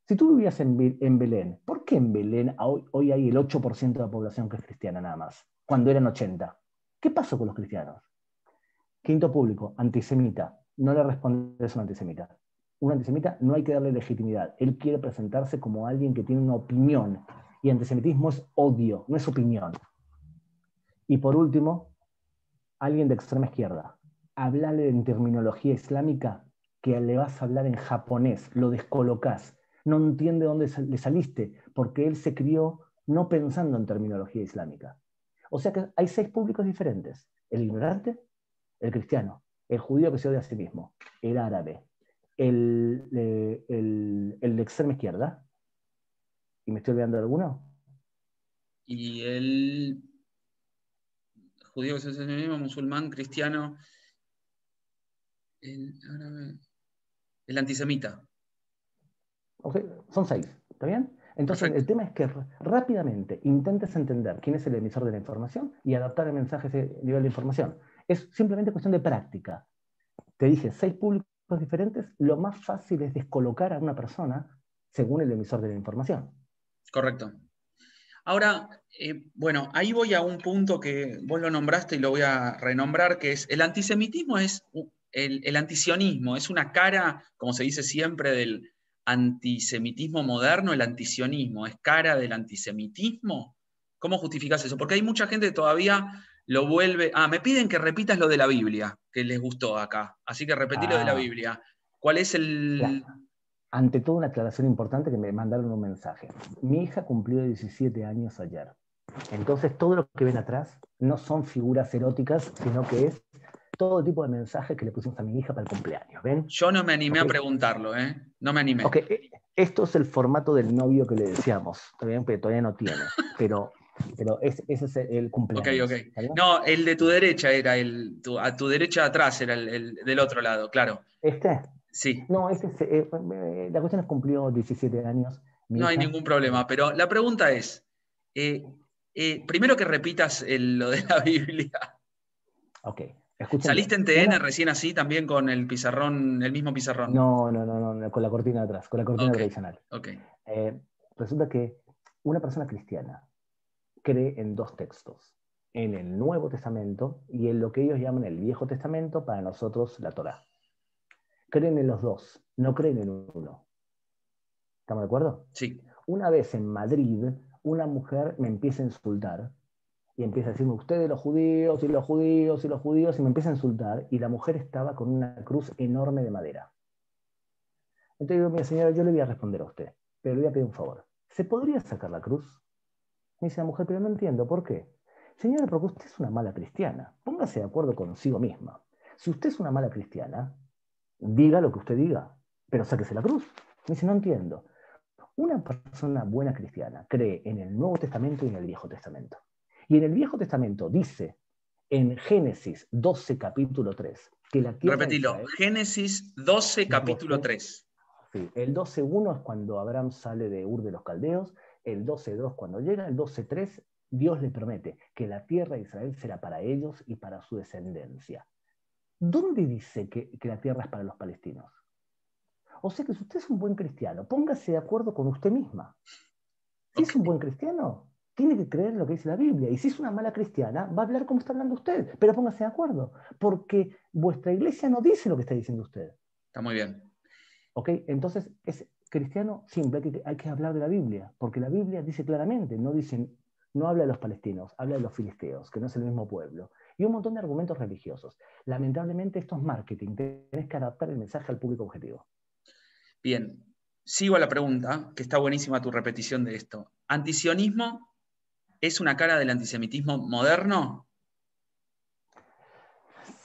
Si tú vivías en Belén, ¿por qué en Belén hoy hay el 8% de la población que es cristiana nada más? Cuando eran 80. ¿Qué pasó con los cristianos? Quinto público, antisemita. No le respondes a un antisemita. Un antisemita no hay que darle legitimidad. Él quiere presentarse como alguien que tiene una opinión. Y antisemitismo es odio, no es opinión. Y por último, alguien de extrema izquierda. Hablale en terminología islámica que le vas a hablar en japonés, lo descolocás. No entiende dónde le saliste, porque él se crió no pensando en terminología islámica. O sea que hay 6 públicos diferentes. El ignorante, el cristiano, el judío que se odia a sí mismo, el árabe, el de extrema izquierda. ¿Y me estoy olvidando de alguno? Y el judío que se hace a sí mismo, musulmán, cristiano, el árabe, el antisemita. Okay, son 6, ¿está bien? Entonces, Perfecto. el tema es que rápidamente intentes entender quién es el emisor de la información y adaptar el mensaje a ese nivel de información. Es simplemente cuestión de práctica. Te dije 6 públicos diferentes, lo más fácil es descolocar a una persona según el emisor de la información. Correcto. Ahora, bueno, ahí voy a un punto que vos lo nombraste y lo voy a renombrar, que es el antisemitismo, es el antisionismo, es una cara, como se dice siempre, del antisemitismo moderno, el antisionismo, es cara del antisemitismo. ¿Cómo justificás eso? Porque hay mucha gente que todavía lo vuelve... me piden que repitas lo de la Biblia, que les gustó acá. Así que repetí lo de la Biblia. ¿Cuál es el...? Ante todo, una aclaración importante que me mandaron un mensaje. Mi hija cumplió 17 años ayer. Entonces, todo lo que ven atrás no son figuras eróticas, sino que es todo tipo de mensajes que le pusimos a mi hija para el cumpleaños. ¿Ven? Yo no me animé a preguntarlo, ¿eh? No me animé. Ok, esto es el formato del novio que le decíamos. Está bien, pero todavía no tiene. Pero ese es el cumpleaños. Ok. No, el de tu derecha era a tu derecha atrás era el del otro lado, claro. ¿Este? Sí. No, la cuestión es cumplió 17 años. No hay ningún problema, pero la pregunta es, primero que repitas lo de la Biblia. Ok, escuchen. ¿Saliste en TN recién así también con el pizarrón, el mismo pizarrón? No, con la cortina atrás, con la cortina tradicional. Okay. Resulta que una persona cristiana cree en 2 textos, en el Nuevo Testamento y en lo que ellos llaman el Viejo Testamento, para nosotros la Torá. Creen en los 2, no creen en uno. ¿Estamos de acuerdo? Sí. Una vez en Madrid, una mujer me empieza a insultar y empieza a decirme, ustedes los judíos y los judíos y los judíos, y me empieza a insultar, y la mujer estaba con una cruz enorme de madera. Entonces digo, mira señora, yo le voy a responder a usted, pero le voy a pedir un favor. ¿Se podría sacar la cruz? Me dice la mujer, pero no entiendo, ¿por qué? Señora, porque usted es una mala cristiana. Póngase de acuerdo consigo misma. Si usted es una mala cristiana, diga lo que usted diga, pero sáquese la cruz. Me dice, no entiendo. Una persona buena cristiana cree en el Nuevo Testamento y en el Viejo Testamento. Y en el Viejo Testamento dice, en Génesis 12, capítulo 3, que la tierra Repetilo, de Israel, Génesis 12, capítulo 3. Sí, el 12.1 es cuando Abraham sale de Ur de los Caldeos, el 12.2 cuando llega, el 12.3 Dios le promete que la tierra de Israel será para ellos y para su descendencia. ¿Dónde dice que la tierra es para los palestinos? O sea que si usted es un buen cristiano, póngase de acuerdo con usted misma. Si es un buen cristiano, tiene que creer lo que dice la Biblia. Y si es una mala cristiana, va a hablar como está hablando usted. Pero póngase de acuerdo, porque vuestra iglesia no dice lo que está diciendo usted. Está muy bien. ¿Ok? Entonces, es cristiano simple, hay que hablar de la Biblia, porque la Biblia dice claramente, no habla de los palestinos, habla de los filisteos, que no es el mismo pueblo. Y un montón de argumentos religiosos. Lamentablemente esto es marketing, tenés que adaptar el mensaje al público objetivo. Bien, sigo a la pregunta, que está buenísima tu repetición de esto. ¿Antisionismo es una cara del antisemitismo moderno?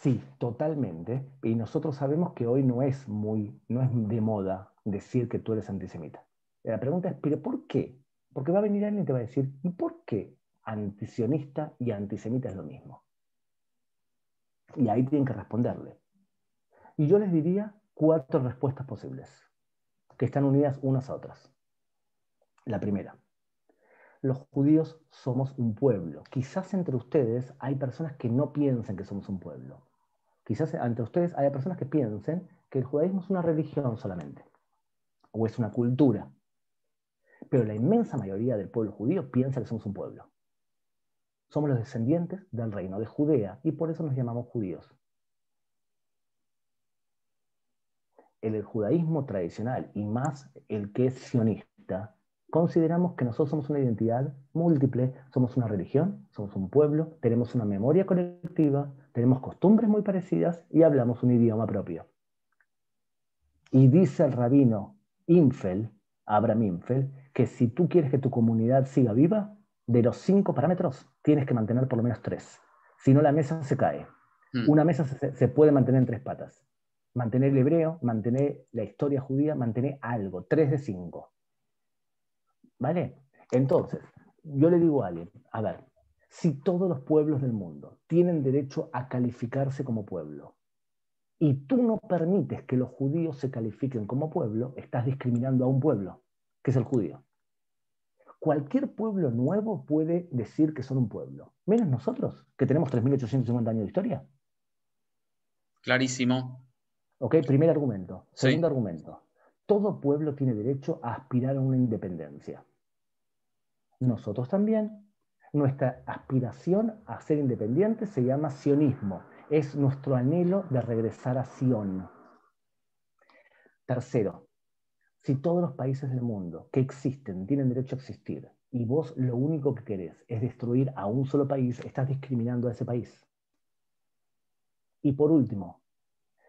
Sí, totalmente. Y nosotros sabemos que hoy no es de moda decir que tú eres antisemita. La pregunta es, ¿pero por qué? Porque va a venir alguien y te va a decir, ¿y por qué antisionista y antisemita es lo mismo? Y ahí tienen que responderle. Y yo les diría 4 respuestas posibles, que están unidas unas a otras. La primera, los judíos somos un pueblo. Quizás entre ustedes hay personas que no piensen que somos un pueblo. Quizás entre ustedes haya personas que piensen que el judaísmo es una religión solamente, o es una cultura. Pero la inmensa mayoría del pueblo judío piensa que somos un pueblo. Somos los descendientes del reino de Judea y por eso nos llamamos judíos. El judaísmo tradicional y más el que es sionista, consideramos que nosotros somos una identidad múltiple, somos una religión, somos un pueblo, tenemos una memoria colectiva, tenemos costumbres muy parecidas y hablamos un idioma propio. Y dice el rabino Abraham Infeld, que si tú quieres que tu comunidad siga viva, de los 5 parámetros tienes que mantener por lo menos 3. Si no, la mesa se cae. Una mesa se puede mantener en 3 patas. Mantener el hebreo, mantener la historia judía, mantener algo. 3 de 5. ¿Vale? Entonces, yo le digo a alguien, a ver, si todos los pueblos del mundo tienen derecho a calificarse como pueblo, y tú no permites que los judíos se califiquen como pueblo, estás discriminando a un pueblo, que es el judío. Cualquier pueblo nuevo puede decir que son un pueblo, menos nosotros, que tenemos 3.850 años de historia. Clarísimo. Ok, primer argumento. Segundo Sí. argumento. Todo pueblo tiene derecho a aspirar a una independencia. Nosotros también. Nuestra aspiración a ser independientes se llama sionismo. Es nuestro anhelo de regresar a Sion. Tercero, si todos los países del mundo que existen tienen derecho a existir y vos lo único que querés es destruir a un solo país, estás discriminando a ese país. Y por último,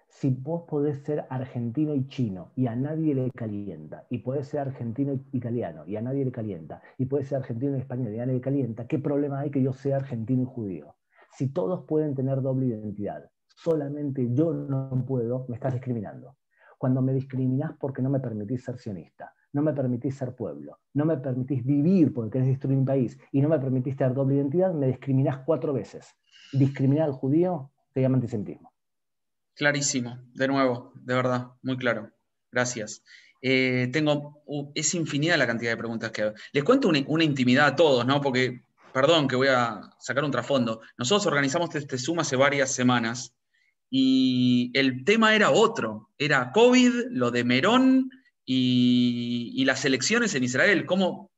si vos podés ser argentino y chino y a nadie le calienta, y podés ser argentino y italiano y a nadie le calienta, y podés ser argentino y español y a nadie le calienta, ¿qué problema hay que yo sea argentino y judío? Si todos pueden tener doble identidad, solamente yo no puedo, me estás discriminando. Cuando me discriminás porque no me permitís ser sionista, no me permitís ser pueblo, no me permitís vivir porque querés destruir mi país y no me permitís tener doble identidad, me discriminás 4 veces. Discriminar al judío se llama antisemitismo. Clarísimo, de nuevo, de verdad, muy claro. Gracias. Es infinita la cantidad de preguntas que hago. Les cuento una intimidad a todos, ¿no? Porque, perdón, que voy a sacar un trasfondo. Nosotros organizamos este Zoom hace varias semanas y el tema era otro. Era COVID, lo de Merón y las elecciones en Israel. Cómo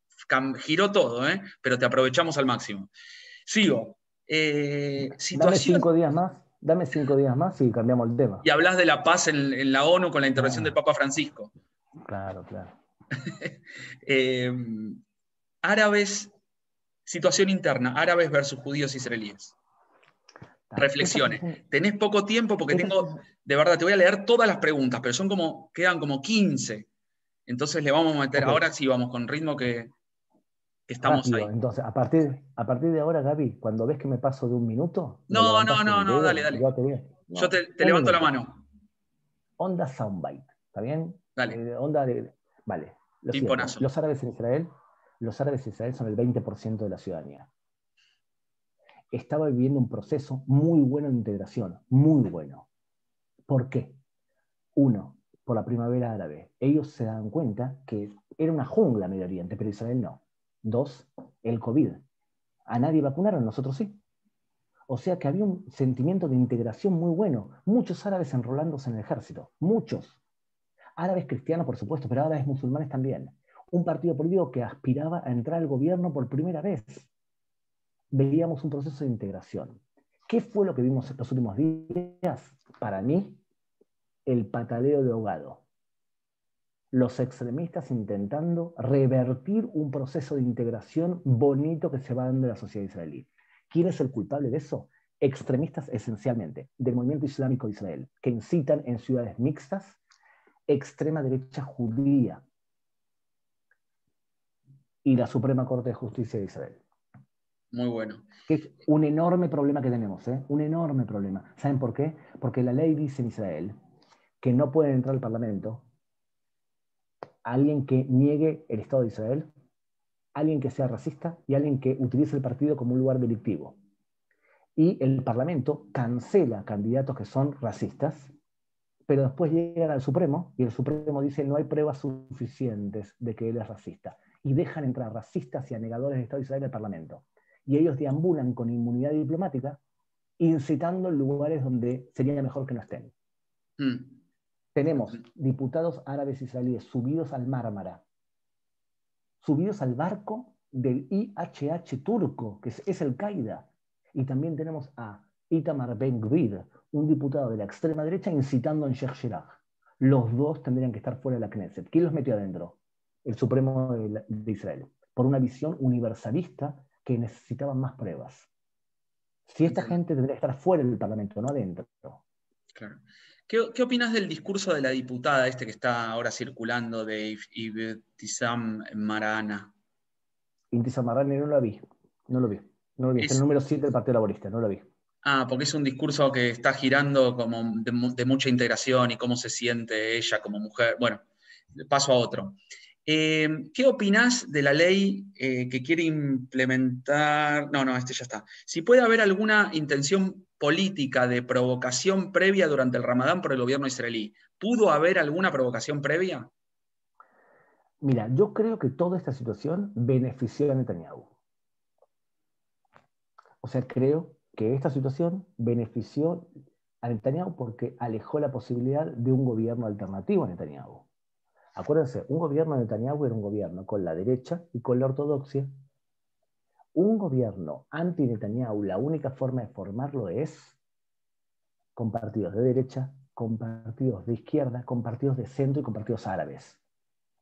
giró todo, ¿eh? Pero te aprovechamos al máximo. Sigo. Dame 5 días más. Dame 5 días más y cambiamos el tema. Y hablas de la paz en la ONU con la intervención del Papa Francisco. Claro, claro. Árabes, situación interna, árabes versus judíos israelíes. Reflexiones. Tenés poco tiempo porque de verdad, te voy a leer todas las preguntas, pero quedan como 15. Entonces le vamos a meter, ahora sí vamos con ritmo que estamos rápido. ahí. Entonces, a partir de ahora, Gaby, cuando ves que me paso de un minuto, No, dale. No, Yo te levanto la mano. Onda soundbite, ¿está bien? Dale. Vale, lo Pimponazo. siguiente. Los árabes en Israel son el 20% de la ciudadanía. Estaba viviendo un proceso muy bueno de integración, muy bueno. ¿Por qué? 1, por la primavera árabe. Ellos se dan cuenta que era una jungla Medio Oriente, pero Israel no. 2, el COVID. A nadie vacunaron, nosotros sí. O sea que había un sentimiento de integración muy bueno. Muchos árabes enrolándose en el ejército. Muchos. Árabes cristianos, por supuesto, pero árabes musulmanes también. Un partido político que aspiraba a entrar al gobierno por primera vez. Veíamos un proceso de integración. ¿Qué fue lo que vimos en los últimos días? Para mí, el pataleo de ahogado. Los extremistas intentando revertir un proceso de integración bonito que se va dando en la sociedad israelí. ¿Quién es el culpable de eso? Extremistas esencialmente del movimiento islámico de Israel, que incitan en ciudades mixtas, extrema derecha judía y la Suprema Corte de Justicia de Israel. Muy bueno. Que es un enorme problema que tenemos, un enorme problema. ¿Saben por qué? Porque la ley dice en Israel que no pueden entrar al Parlamento alguien que niegue el Estado de Israel, alguien que sea racista y alguien que utilice el partido como un lugar delictivo. Y el Parlamento cancela candidatos que son racistas, pero después llegan al Supremo y el Supremo dice no hay pruebas suficientes de que él es racista. Y dejan entrar racistas y anegadores del Estado de Israel al Parlamento. Y ellos deambulan con inmunidad diplomática, incitando en lugares donde sería mejor que no estén. Tenemos diputados árabes israelíes subidos al Mármara, subidos al barco del IHH turco, que es el Qaeda. Y también tenemos a Itamar Ben-Gvir, un diputado de la extrema derecha, incitando en Sheikh Jarrah. Los dos tendrían que estar fuera de la Knesset. ¿Quién los metió adentro? El Supremo de Israel, por una visión universalista que necesitaba más pruebas. Si esta gente tendría que estar fuera del Parlamento, no adentro. Claro. ¿Qué opinas del discurso de la diputada que está ahora circulando de Ibtisam Marana? Ibtisam Marana no lo vi. Está en el número 7 del Partido Laborista, no lo vi. Porque es un discurso que está girando como de mucha integración y cómo se siente ella como mujer. Bueno, paso a otro. ¿Qué opinás de la ley que quiere implementar? No, ya está. Si puede haber alguna intención política de provocación previa durante el Ramadán por el gobierno israelí. ¿Pudo haber alguna provocación previa? Mira, yo creo que toda esta situación benefició a Netanyahu. O sea, creo que esta situación benefició a Netanyahu porque alejó la posibilidad de un gobierno alternativo a Netanyahu. Acuérdense, un gobierno de Netanyahu era un gobierno con la derecha y con la ortodoxia. Un gobierno anti-Netanyahu, la única forma de formarlo es con partidos de derecha, con partidos de izquierda, con partidos de centro y con partidos árabes.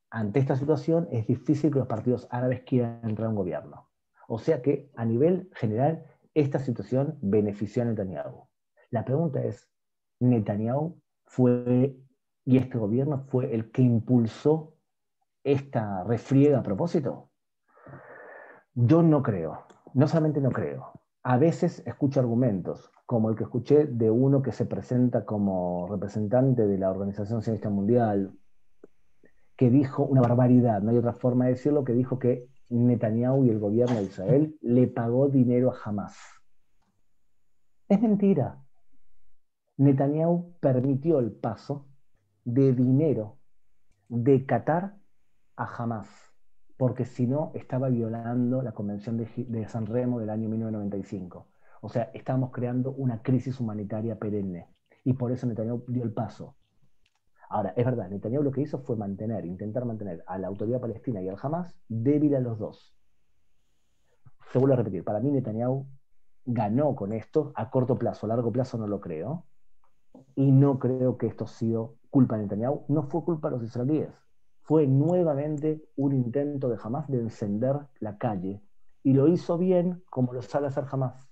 Ante esta situación es difícil que los partidos árabes quieran entrar a un gobierno. O sea que, a nivel general, esta situación benefició a Netanyahu. La pregunta es, ¿Netanyahu y este gobierno fue el que impulsó esta refriega a propósito? Yo no creo, no solamente no creo. A veces escucho argumentos, como el que escuché de uno que se presenta como representante de la Organización Sionista Mundial, que dijo una barbaridad, no hay otra forma de decirlo, que dijo que Netanyahu y el gobierno de Israel le pagó dinero a Hamas. Es mentira. Netanyahu permitió el paso de dinero de Qatar a Hamas, porque si no estaba violando la Convención de San Remo del año 1995. O sea, estábamos creando una crisis humanitaria perenne, y por eso Netanyahu dio el paso. Ahora, es verdad, Netanyahu lo que hizo fue intentar mantener a la autoridad palestina y al Hamas débil a los dos. Se vuelve a repetir, para mí Netanyahu ganó con esto, a corto plazo, a largo plazo no lo creo, y no creo que esto ha sido culpa de Netanyahu, no fue culpa de los israelíes, fue nuevamente un intento de Hamas de encender la calle, y lo hizo bien como lo sabe hacer Hamas.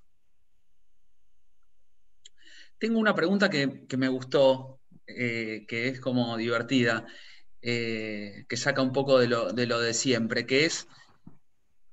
Tengo una pregunta que me gustó, que es como divertida, que saca un poco de lo de siempre, que es,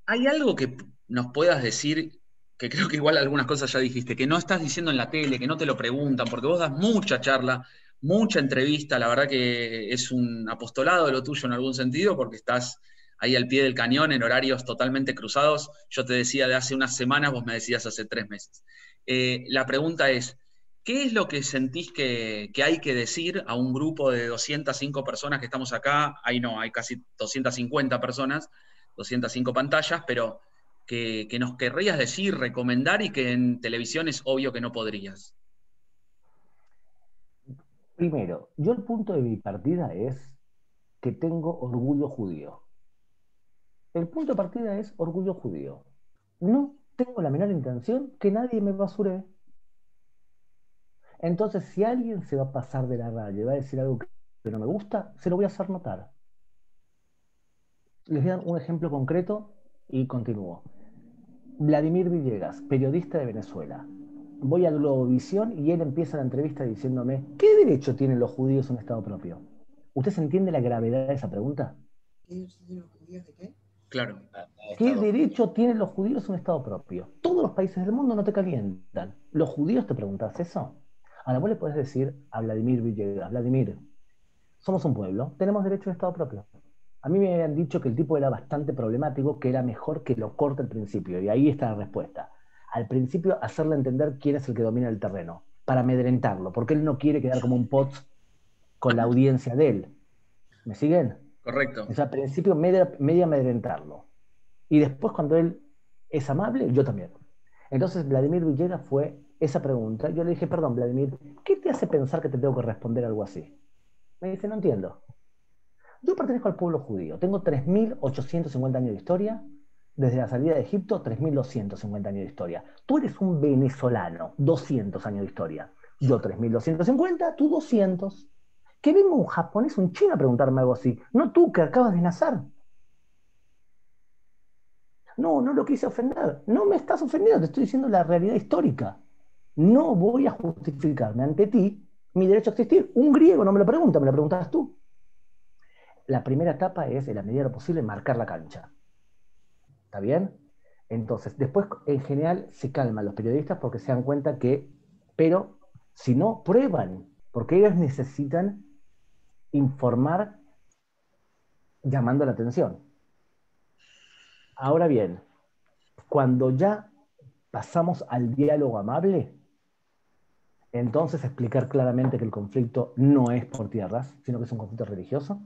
¿hay algo que nos puedas decir, que creo que igual algunas cosas ya dijiste, que no estás diciendo en la tele, que no te lo preguntan, porque vos das mucha charla, mucha entrevista, la verdad que es un apostolado lo tuyo en algún sentido, porque estás ahí al pie del cañón en horarios totalmente cruzados? Yo te decía de hace unas semanas, vos me decías hace 3 meses. La pregunta es, ¿qué es lo que sentís que hay que decir a un grupo de 205 personas que estamos acá? Hay casi 250 personas, 205 pantallas, pero que nos querrías decir, recomendar, y que en televisión es obvio que no podrías. Primero, yo el punto de mi partida es que tengo orgullo judío. El punto de partida es orgullo judío. No tengo la menor intención que nadie me basuree. Entonces, si alguien se va a pasar de la raya y va a decir algo que no me gusta, se lo voy a hacer notar. Les voy a dar un ejemplo concreto y continúo. Vladimir Villegas, periodista de Venezuela. Voy a Globovisión y él empieza la entrevista diciéndome, ¿qué derecho tienen los judíos a un Estado propio? ¿Usted se entiende la gravedad de esa pregunta? ¿Qué derecho tienen los judíos de qué? Claro. ¿Qué derecho tienen los judíos a un Estado propio? Todos los países del mundo no te calientan. ¿Los judíos te preguntas eso? Ahora vos le podés decir a Vladimir Villegas, Vladimir, somos un pueblo, tenemos derecho a un Estado propio. A mí me habían dicho que el tipo era bastante problemático, que era mejor que lo corte al principio, y ahí está la respuesta. Al principio, hacerle entender quién es el que domina el terreno, para amedrentarlo, porque él no quiere quedar como un pots con la audiencia de él. ¿Me siguen? Correcto. O sea, al principio, media amedrentarlo. Y después, cuando él es amable, yo también. Entonces, Vladimir Villegas fue esa pregunta. Yo le dije, perdón, Vladimir, ¿qué te hace pensar que te tengo que responder algo así? Me dice, no entiendo. Yo pertenezco al pueblo judío. Tengo 3.850 años de historia. Desde la salida de Egipto, 3.250 años de historia. Tú eres un venezolano, 200 años de historia. Yo 3.250, tú 200. Que venga un japonés, un chino a preguntarme algo así. No tú, que acabas de nacer. No, no lo quise ofender. No me estás ofendiendo, te estoy diciendo la realidad histórica. No voy a justificarme ante ti mi derecho a existir. Un griego no me lo pregunta, me lo preguntas tú. La primera etapa es, en la medida de lo posible, marcar la cancha. ¿Está bien? Entonces, después, en general, se calman los periodistas porque se dan cuenta que, pero si no, prueban, porque ellos necesitan informar llamando la atención. Ahora bien, cuando ya pasamos al diálogo amable, entonces explicar claramente que el conflicto no es por tierras, sino que es un conflicto religioso,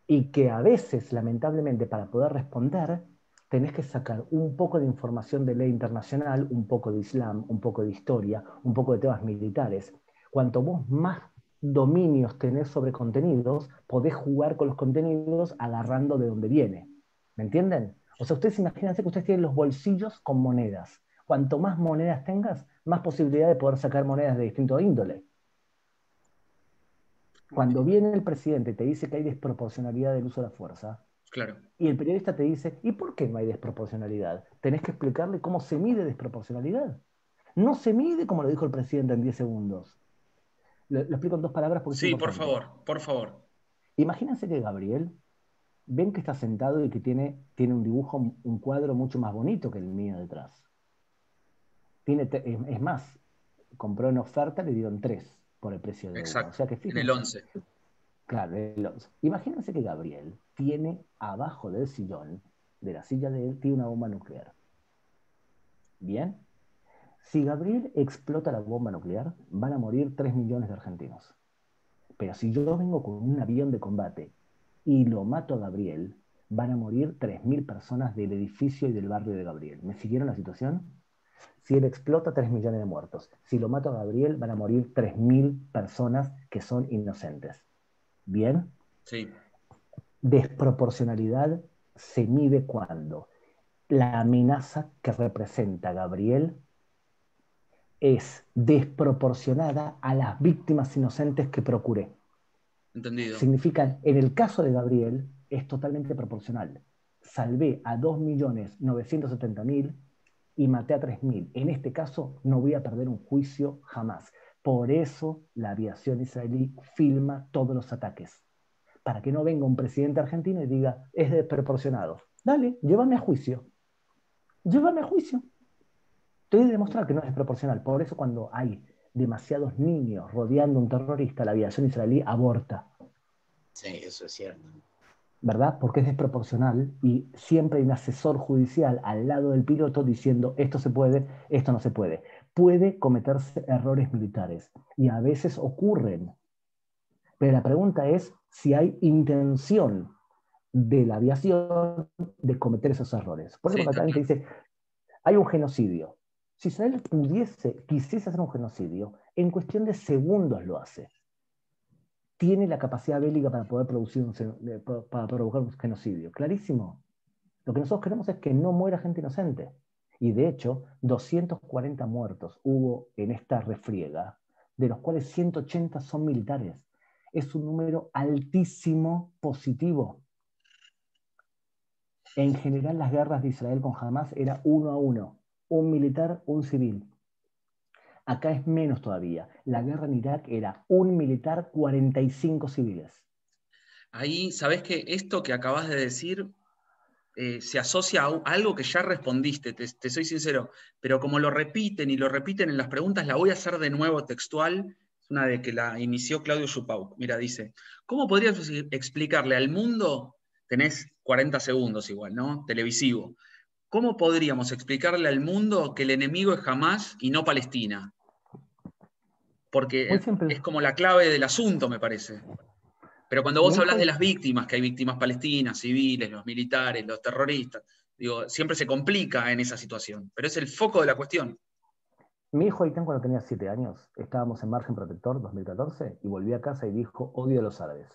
y que a veces, lamentablemente, para poder responder, tenés que sacar un poco de información de ley internacional, un poco de Islam, un poco de historia, un poco de temas militares. Cuanto vos más dominios tenés sobre contenidos, podés jugar con los contenidos agarrando de donde viene. ¿Me entienden? O sea, ustedes imagínense que ustedes tienen los bolsillos con monedas. Cuanto más monedas tengas, más posibilidad de poder sacar monedas de distinto índole. Cuando viene el presidente y te dice que hay desproporcionalidad del uso de la fuerza, Claro. y el periodista te dice, ¿y por qué no hay desproporcionalidad? Tenés que explicarle cómo se mide desproporcionalidad. No se mide como lo dijo el presidente en 10 segundos. Lo explico en 2 palabras porque es Sí, por importante. favor, por favor. Imagínense que Gabriel, ven que está sentado y que tiene un dibujo, un cuadro mucho más bonito que el mío detrás. Es más, compró en oferta, le dieron 3 por el precio de uno. Exacto. O sea que En el fíjense. 11. Claro, el 11. Imagínense que Gabriel tiene abajo del sillón, de la silla de él, tiene una bomba nuclear. ¿Bien? Si Gabriel explota la bomba nuclear, van a morir 3 millones de argentinos. Pero si yo vengo con un avión de combate y lo mato a Gabriel, van a morir 3.000 personas del edificio y del barrio de Gabriel. ¿Me siguieron la situación? Si él explota, 3 millones de muertos. Si lo mato a Gabriel, van a morir 3.000 personas que son inocentes. ¿Bien? Sí. Desproporcionalidad se mide cuando la amenaza que representa Gabriel es desproporcionada a las víctimas inocentes que procuré. Entendido. Significa, en el caso de Gabriel, es totalmente proporcional. Salvé a 2.970.000 y maté a 3.000. En este caso, no voy a perder un juicio jamás. Por eso la aviación israelí filma todos los ataques. Para que no venga un presidente argentino y diga, es desproporcionado. Dale, llévame a juicio. Llévame a juicio. Te voy a demostrar que no es desproporcional. Por eso cuando hay demasiados niños rodeando a un terrorista, la aviación israelí aborta. Sí, eso es cierto. ¿Verdad? Porque es desproporcional y siempre hay un asesor judicial al lado del piloto diciendo esto se puede, esto no se puede. Puede cometerse errores militares y a veces ocurren. Pero la pregunta es si hay intención de la aviación de cometer esos errores. Por eso Sí, cuando alguien te dice, hay un genocidio. Si Israel quisiese hacer un genocidio, en cuestión de segundos lo hace. tiene la capacidad bélica para poder para provocar un genocidio. Clarísimo. Lo que nosotros queremos es que no muera gente inocente. Y de hecho, 240 muertos hubo en esta refriega, de los cuales 180 son militares. Es un número altísimo positivo. En general, las guerras de Israel con Hamas era 1-1, un militar, un civil. Acá es menos todavía. La guerra en Irak era un militar, 45 civiles. Ahí, ¿sabés que esto que acabas de decir se asocia a algo que ya respondiste, te soy sincero, pero como lo repiten y lo repiten en las preguntas, la voy a hacer de nuevo textual, es una de que la inició Claudio Schupau. Mira, dice, ¿cómo podrías explicarle al mundo, tenés 40 segundos igual, ¿no? Televisivo, ¿cómo podríamos explicarle al mundo que el enemigo es Hamás y no Palestina? Porque es como la clave del asunto, me parece. Pero cuando vos hablas de las víctimas, que hay víctimas palestinas, civiles, los militares, los terroristas, digo, siempre se complica en esa situación, pero es el foco de la cuestión. Mi hijo Aitán, cuando tenía 7 años, estábamos en Margen Protector 2014 y volví a casa y dijo, odio a los árabes.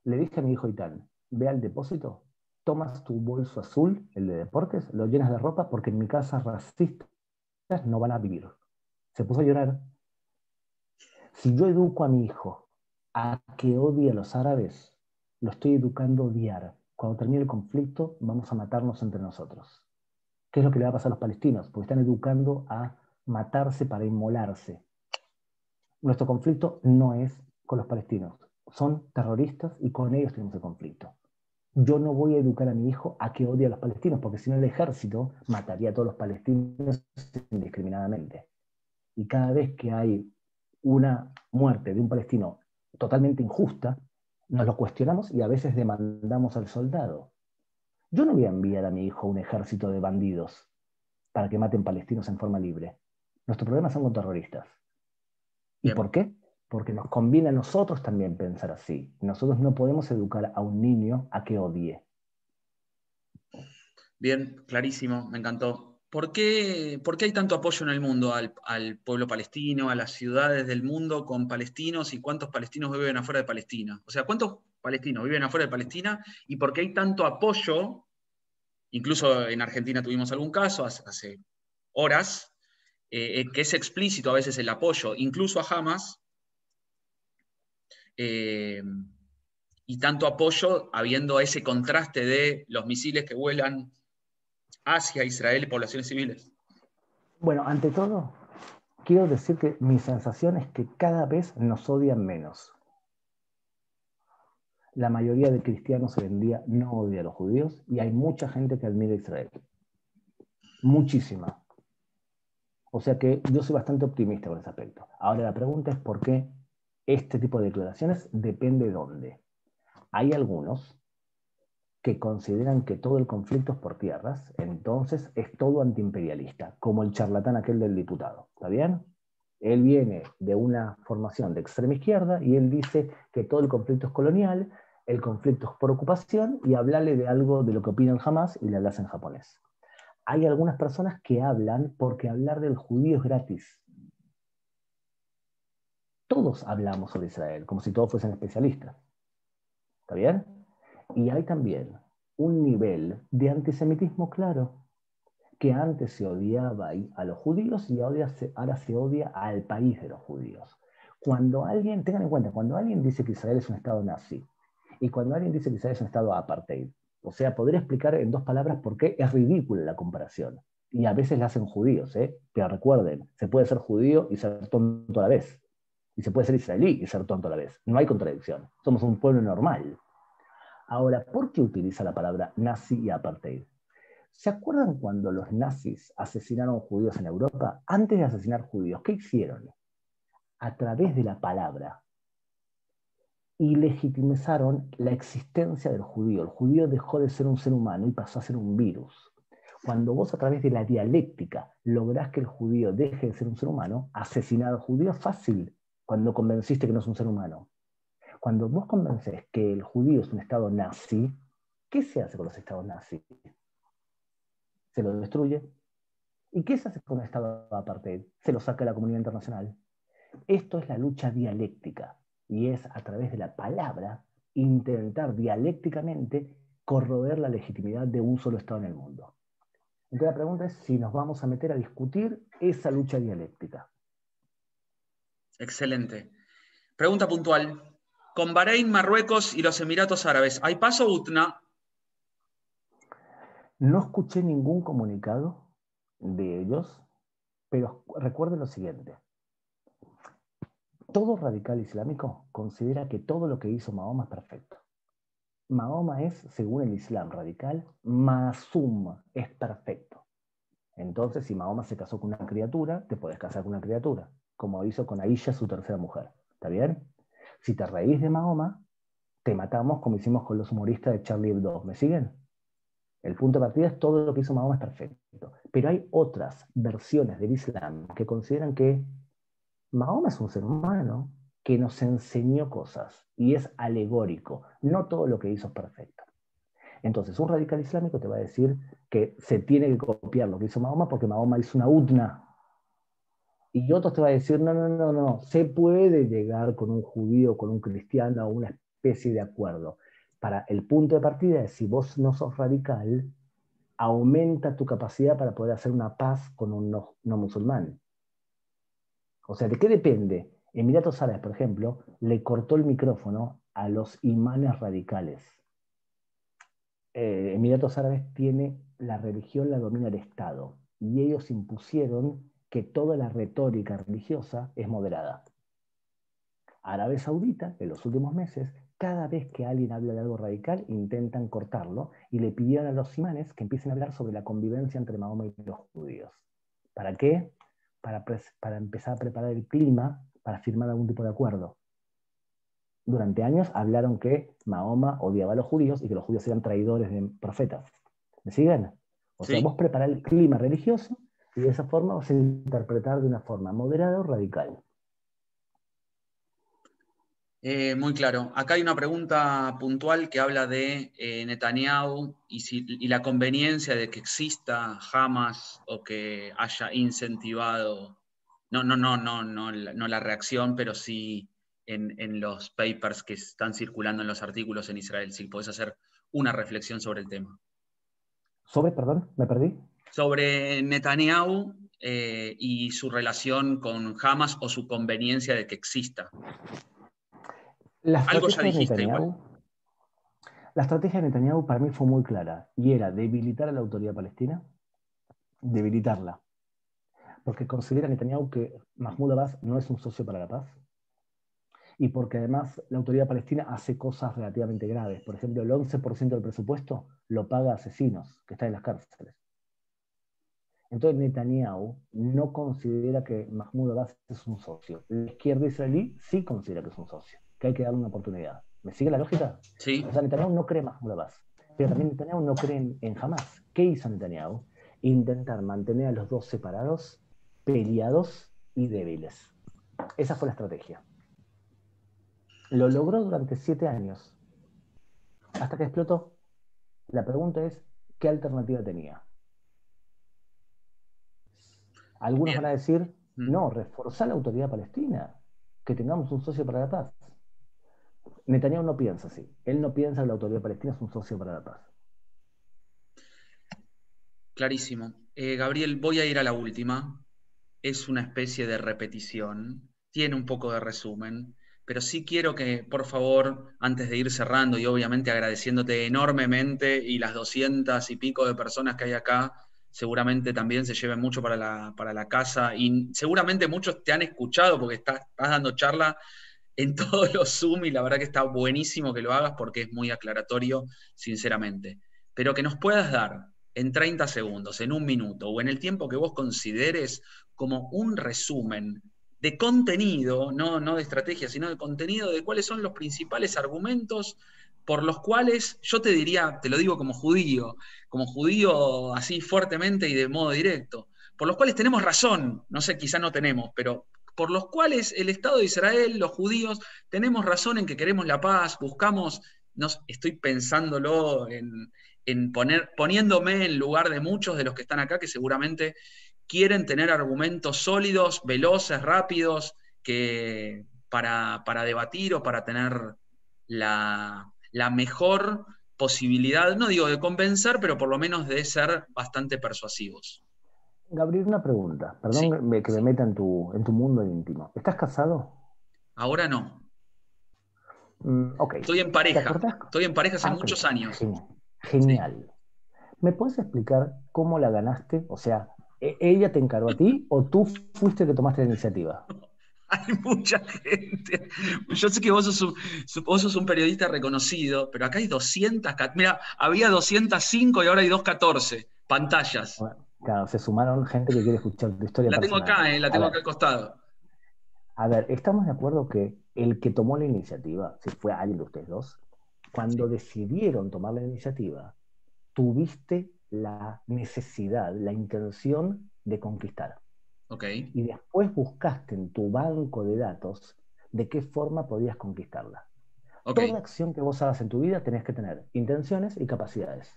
Le dije a mi hijo Aitán, ve al depósito, tomas tu bolso azul, el de deportes, lo llenas de ropa porque en mi casa racistas no van a vivir. Se puso a llorar. Si yo educo a mi hijo a que odie a los árabes, lo estoy educando a odiar. Cuando termine el conflicto, vamos a matarnos entre nosotros. ¿Qué es lo que le va a pasar a los palestinos? Porque están educando a matarse para inmolarse. Nuestro conflicto no es con los palestinos. Son terroristas y con ellos tenemos el conflicto. Yo no voy a educar a mi hijo a que odie a los palestinos, porque si no el ejército mataría a todos los palestinos indiscriminadamente. Y cada vez que hay una muerte de un palestino totalmente injusta, nos lo cuestionamos y a veces demandamos al soldado. Yo no voy a enviar a mi hijo a un ejército de bandidos para que maten palestinos en forma libre. Nuestro problema son con terroristas. ¿Y Bien. por qué? Porque nos conviene a nosotros también pensar así. Nosotros no podemos educar a un niño a que odie. Bien, clarísimo, me encantó. ¿Por qué hay tanto apoyo en el mundo al pueblo palestino, a las ciudades del mundo con palestinos y cuántos palestinos viven afuera de Palestina? O sea, ¿cuántos palestinos viven afuera de Palestina y por qué hay tanto apoyo? Incluso en Argentina tuvimos algún caso hace horas, que es explícito a veces el apoyo, incluso a Hamas, y tanto apoyo habiendo ese contraste de los misiles que vuelan hacia Israel y poblaciones civiles. Bueno, ante todo, quiero decir que mi sensación es que cada vez nos odian menos. La mayoría de cristianos hoy en día no odia a los judíos y hay mucha gente que admira a Israel. Muchísima. O sea que yo soy bastante optimista con ese aspecto. Ahora la pregunta es por qué este tipo de declaraciones depende de dónde. Hay algunos que consideran que todo el conflicto es por tierras, entonces es todo antiimperialista, como el charlatán aquel del diputado. ¿Está bien? Él viene de una formación de extrema izquierda y él dice que todo el conflicto es colonial, el conflicto es por ocupación y hablarle de algo de lo que opinan Hamas y le hablas en japonés. Hay algunas personas que hablan porque hablar del judío es gratis. Todos hablamos sobre Israel, como si todos fuesen especialistas. ¿Está bien? Y hay también un nivel de antisemitismo claro, que antes se odiaba a los judíos y ahora se odia al país de los judíos. Cuando alguien, tengan en cuenta, cuando alguien dice que Israel es un estado nazi y cuando alguien dice que Israel es un estado apartheid, o sea, podría explicar en 2 palabras por qué es ridícula la comparación. Y a veces la hacen judíos, pero recuerden, se puede ser judío y ser tonto a la vez. Y se puede ser israelí y ser tonto a la vez. No hay contradicción. Somos un pueblo normal. Ahora, ¿por qué utiliza la palabra nazi y apartheid? ¿Se acuerdan cuando los nazis asesinaron judíos en Europa? Antes de asesinar judíos, ¿qué hicieron? A través de la palabra ilegitimizaron la existencia del judío. El judío dejó de ser un ser humano y pasó a ser un virus. Cuando vos a través de la dialéctica lográs que el judío deje de ser un ser humano, asesinar al judío es fácil cuando convenciste que no es un ser humano. Cuando vos convences que el judío es un estado nazi, ¿qué se hace con los estados nazis? Se lo destruye. ¿Y qué se hace con el estado apartheid? Se lo saca a la comunidad internacional. Esto es la lucha dialéctica. y es a través de la palabra intentar dialécticamente corroer la legitimidad de un solo Estado en el mundo. Entonces la pregunta es si nos vamos a meter a discutir esa lucha dialéctica. Excelente. Pregunta puntual. Con Bahrein, Marruecos y los Emiratos Árabes, ¿hay paz o UTNA? No escuché ningún comunicado de ellos, pero recuerden lo siguiente. Todo radical islámico considera que todo lo que hizo Mahoma es perfecto. Mahoma es, según el Islam radical, Masum, es perfecto. Entonces, si Mahoma se casó con una criatura, te puedes casar con una criatura, como hizo con Aisha, su tercera mujer. ¿Está bien? Si te reís de Mahoma, te matamos como hicimos con los humoristas de Charlie Hebdo. ¿Me siguen? El punto de partida es todo lo que hizo Mahoma es perfecto. Pero hay otras versiones del Islam que consideran que Mahoma es un ser humano que nos enseñó cosas y es alegórico. No todo lo que hizo es perfecto. Entonces, un radical islámico te va a decir que se tiene que copiar lo que hizo Mahoma porque Mahoma hizo una UTNA. Y otros te va a decir, no, se puede llegar con un judío, con un cristiano a una especie de acuerdo. Para el punto de partida es, si vos no sos radical, aumenta tu capacidad para poder hacer una paz con un no musulmán. O sea, ¿de qué depende? Emiratos Árabes, por ejemplo, le cortó el micrófono a los imanes radicales. Emiratos Árabes tiene la religión, la domina el Estado, y ellos impusieron que toda la retórica religiosa es moderada. Arabia Saudita, en los últimos meses, cada vez que alguien habla de algo radical, intentan cortarlo y le pidieron a los imanes que empiecen a hablar sobre la convivencia entre Mahoma y los judíos. ¿Para qué? Para empezar a preparar el clima para firmar algún tipo de acuerdo. Durante años hablaron que Mahoma odiaba a los judíos y que los judíos eran traidores de profetas. ¿Me siguen? O sea, vos preparás el clima religioso y de esa forma vas a interpretar de una forma moderada o radical. Muy claro. Acá hay una pregunta puntual que habla de Netanyahu y la conveniencia de que exista Hamas o que haya incentivado, no la reacción, pero sí en los papers que están circulando en los artículos en Israel. Si podés hacer una reflexión sobre el tema. Perdón, me perdí. Sobre Netanyahu y su relación con Hamas o su conveniencia de que exista. Algo ya dijiste igual. La estrategia de Netanyahu para mí fue muy clara y era debilitar a la autoridad palestina, debilitarla, porque considera Netanyahu que Mahmoud Abbas no es un socio para la paz y porque además la autoridad palestina hace cosas relativamente graves. Por ejemplo, el 11% del presupuesto lo paga a asesinos que están en las cárceles. Entonces Netanyahu no considera que Mahmoud Abbas es un socio. La izquierda israelí sí considera que es un socio, que hay que darle una oportunidad. ¿Me sigue la lógica? Sí. O sea, Netanyahu no cree en Mahmoud Abbas, pero también Netanyahu no cree en Hamas. ¿Qué hizo Netanyahu? Intentar mantener a los dos separados, peleados y débiles. Esa fue la estrategia. Lo logró durante 7 años, hasta que explotó. La pregunta es, ¿qué alternativa tenía? Algunos van a decir, no, reforzar la autoridad palestina, que tengamos un socio para la paz. Netanyahu no piensa así. Él no piensa que la autoridad palestina es un socio para la paz. Clarísimo. Gabriel, voy a ir a la última. Es una especie de repetición. Tiene un poco de resumen. Pero sí quiero que, por favor, antes de ir cerrando y obviamente agradeciéndote enormemente y las 200 y pico de personas que hay acá, seguramente también se lleven mucho para la casa y seguramente muchos te han escuchado porque estás dando charla en todos los Zoom y la verdad que está buenísimo que lo hagas porque es muy aclaratorio, sinceramente. Pero que nos puedas dar en 30 segundos, en 1 minuto o en el tiempo que vos consideres como un resumen de contenido, no de estrategia, sino de contenido, de cuáles son los principales argumentos por los cuales yo te diría, te lo digo como judío así fuertemente y de modo directo, por los cuales tenemos razón, no sé, quizá no tenemos, pero por los cuales el Estado de Israel, los judíos, tenemos razón en que queremos la paz, buscamos, estoy pensándolo poniéndome en lugar de muchos de los que están acá que seguramente quieren tener argumentos sólidos, veloces, rápidos, para debatir o para tener la mejor posibilidad, no digo de convencer, pero por lo menos de ser bastante persuasivos. Gabriel, una pregunta. Perdón Sí, que me meta en tu mundo íntimo. ¿Estás casado? ahora no. Ok. Estoy en ¿Te pareja. acordás? Estoy en pareja hace Ok. muchos años. Genial. Sí. Genial. ¿Me puedes explicar cómo la ganaste? O sea, ¿ella te encargó a ti o tú fuiste el que tomaste la iniciativa? Hay mucha gente. Yo sé que vos sos un periodista reconocido, pero acá hay 200. Mira, había 205 y ahora hay 214 pantallas. Bueno, claro, se sumaron gente que quiere escuchar tu historia La tengo personal. acá, la tengo acá al costado. A ver, estamos de acuerdo que el que tomó la iniciativa, si fue alguien de ustedes dos, cuando Sí. decidieron tomar la iniciativa, tuviste la necesidad, la intención de conquistar. Ok. Y después buscaste en tu banco de datos de qué forma podías conquistarla. Ok. Toda acción que vos hagas en tu vida tenés que tener intenciones y capacidades.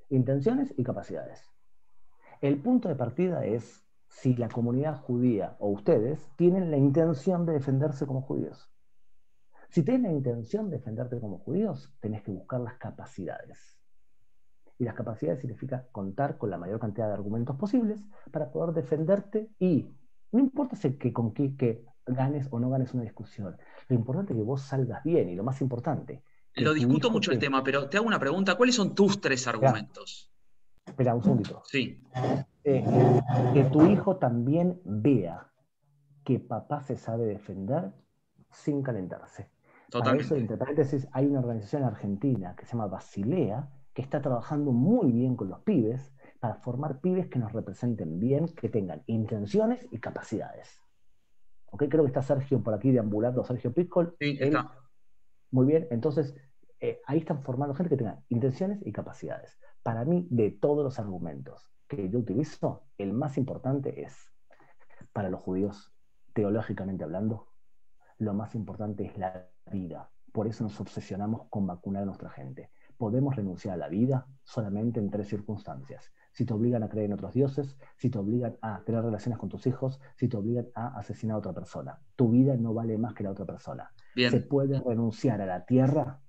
Intenciones y capacidades. El punto de partida es si la comunidad judía o ustedes tienen la intención de defenderse como judíos. Si tenés la intención de defenderte como judíos, tenés que buscar las capacidades. Y las capacidades significa contar con la mayor cantidad de argumentos posibles para poder defenderte y no importa si que ganes o no ganes una discusión. Lo importante es que vos salgas bien y lo más importante, que Lo tu discuto hijo mucho el tema, pero te hago una pregunta. ¿Cuáles son tus 3 argumentos? Espera un segundito. Sí. Que tu hijo también vea que papá se sabe defender sin calentarse. Para eso, Totalmente. entre paréntesis, hay una organización argentina que se llama Basilea, que está trabajando muy bien con los pibes para formar pibes que nos representen bien, que tengan intenciones y capacidades. ¿Ok? Creo que está Sergio por aquí deambulando, Sergio Piccol. Sí, Él, está. muy bien, entonces ahí están formando gente que tenga intenciones y capacidades. Para mí, de todos los argumentos que yo utilizo, el más importante es, para los judíos, teológicamente hablando, lo más importante es la vida. Por eso nos obsesionamos con vacunar a nuestra gente. Podemos renunciar a la vida solamente en 3 circunstancias. Si te obligan a creer en otros dioses, si te obligan a tener relaciones con tus hijos, si te obligan a asesinar a otra persona. Tu vida no vale más que la otra persona. Bien. Se puede renunciar a la tierra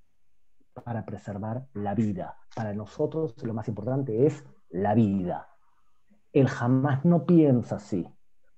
para preservar la vida. Para nosotros lo más importante es la vida. El Hamás no piensa así.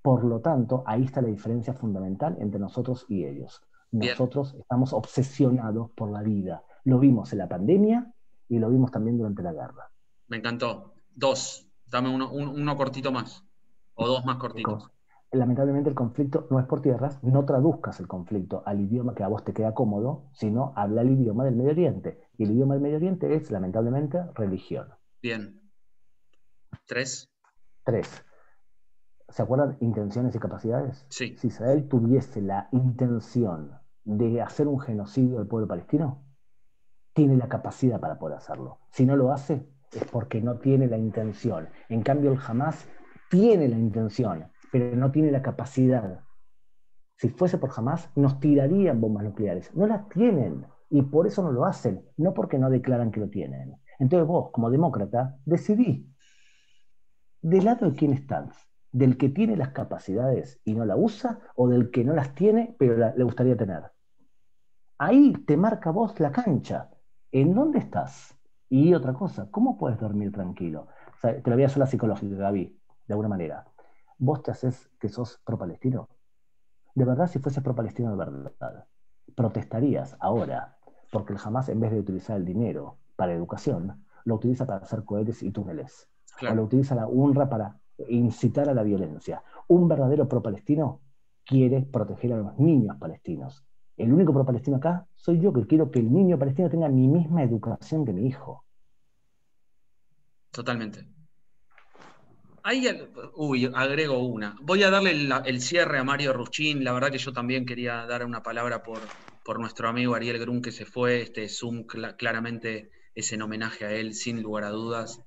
Por lo tanto, ahí está la diferencia fundamental entre nosotros y ellos. Nosotros estamos obsesionados por la vida. Lo vimos en la pandemia y lo vimos también durante la guerra. Me encantó. 2. Dame uno cortito más. O 2 más cortitos. Lamentablemente el conflicto no es por tierras, no traduzcas el conflicto al idioma que a vos te queda cómodo, sino habla el idioma del Medio Oriente. Y el idioma del Medio Oriente es, lamentablemente, religión. Bien. 3. 3. ¿Se acuerdan intenciones y capacidades? Sí. Si Israel tuviese la intención de hacer un genocidio del pueblo palestino, tiene la capacidad para poder hacerlo. Si no lo hace, es porque no tiene la intención. En cambio, el Hamás tiene la intención, pero no tiene la capacidad. Si fuese por Hamás, nos tirarían bombas nucleares. No las tienen, y por eso no lo hacen, no porque no declaran que lo tienen. Entonces vos, como demócrata, decidí ¿del lado de quién estás? ¿Del que tiene las capacidades y no la usa? ¿O del que no las tiene pero le gustaría tener? Ahí te marca vos la cancha. ¿En dónde estás? Y otra cosa, ¿cómo puedes dormir tranquilo? O sea, te lo voy a hacer la psicológica, Gaby, de alguna manera. ¿Vos te haces que sos pro-palestino? De verdad, si fueses pro-palestino de verdad, protestarías ahora, porque el Hamás, en vez de utilizar el dinero para educación, lo utiliza para hacer cohetes y túneles. Claro. O lo utiliza la UNRWA para incitar a la violencia. Un verdadero pro-palestino quiere proteger a los niños palestinos. El único pro-palestino acá soy yo, que quiero que el niño palestino tenga mi misma educación que mi hijo. Totalmente. Ahí, agrego una. Voy a darle el cierre a Mario Ruschin. La verdad que yo también quería dar una palabra por nuestro amigo Ariel Grun, que se fue. Este Zoom claramente es en homenaje a él, sin lugar a dudas.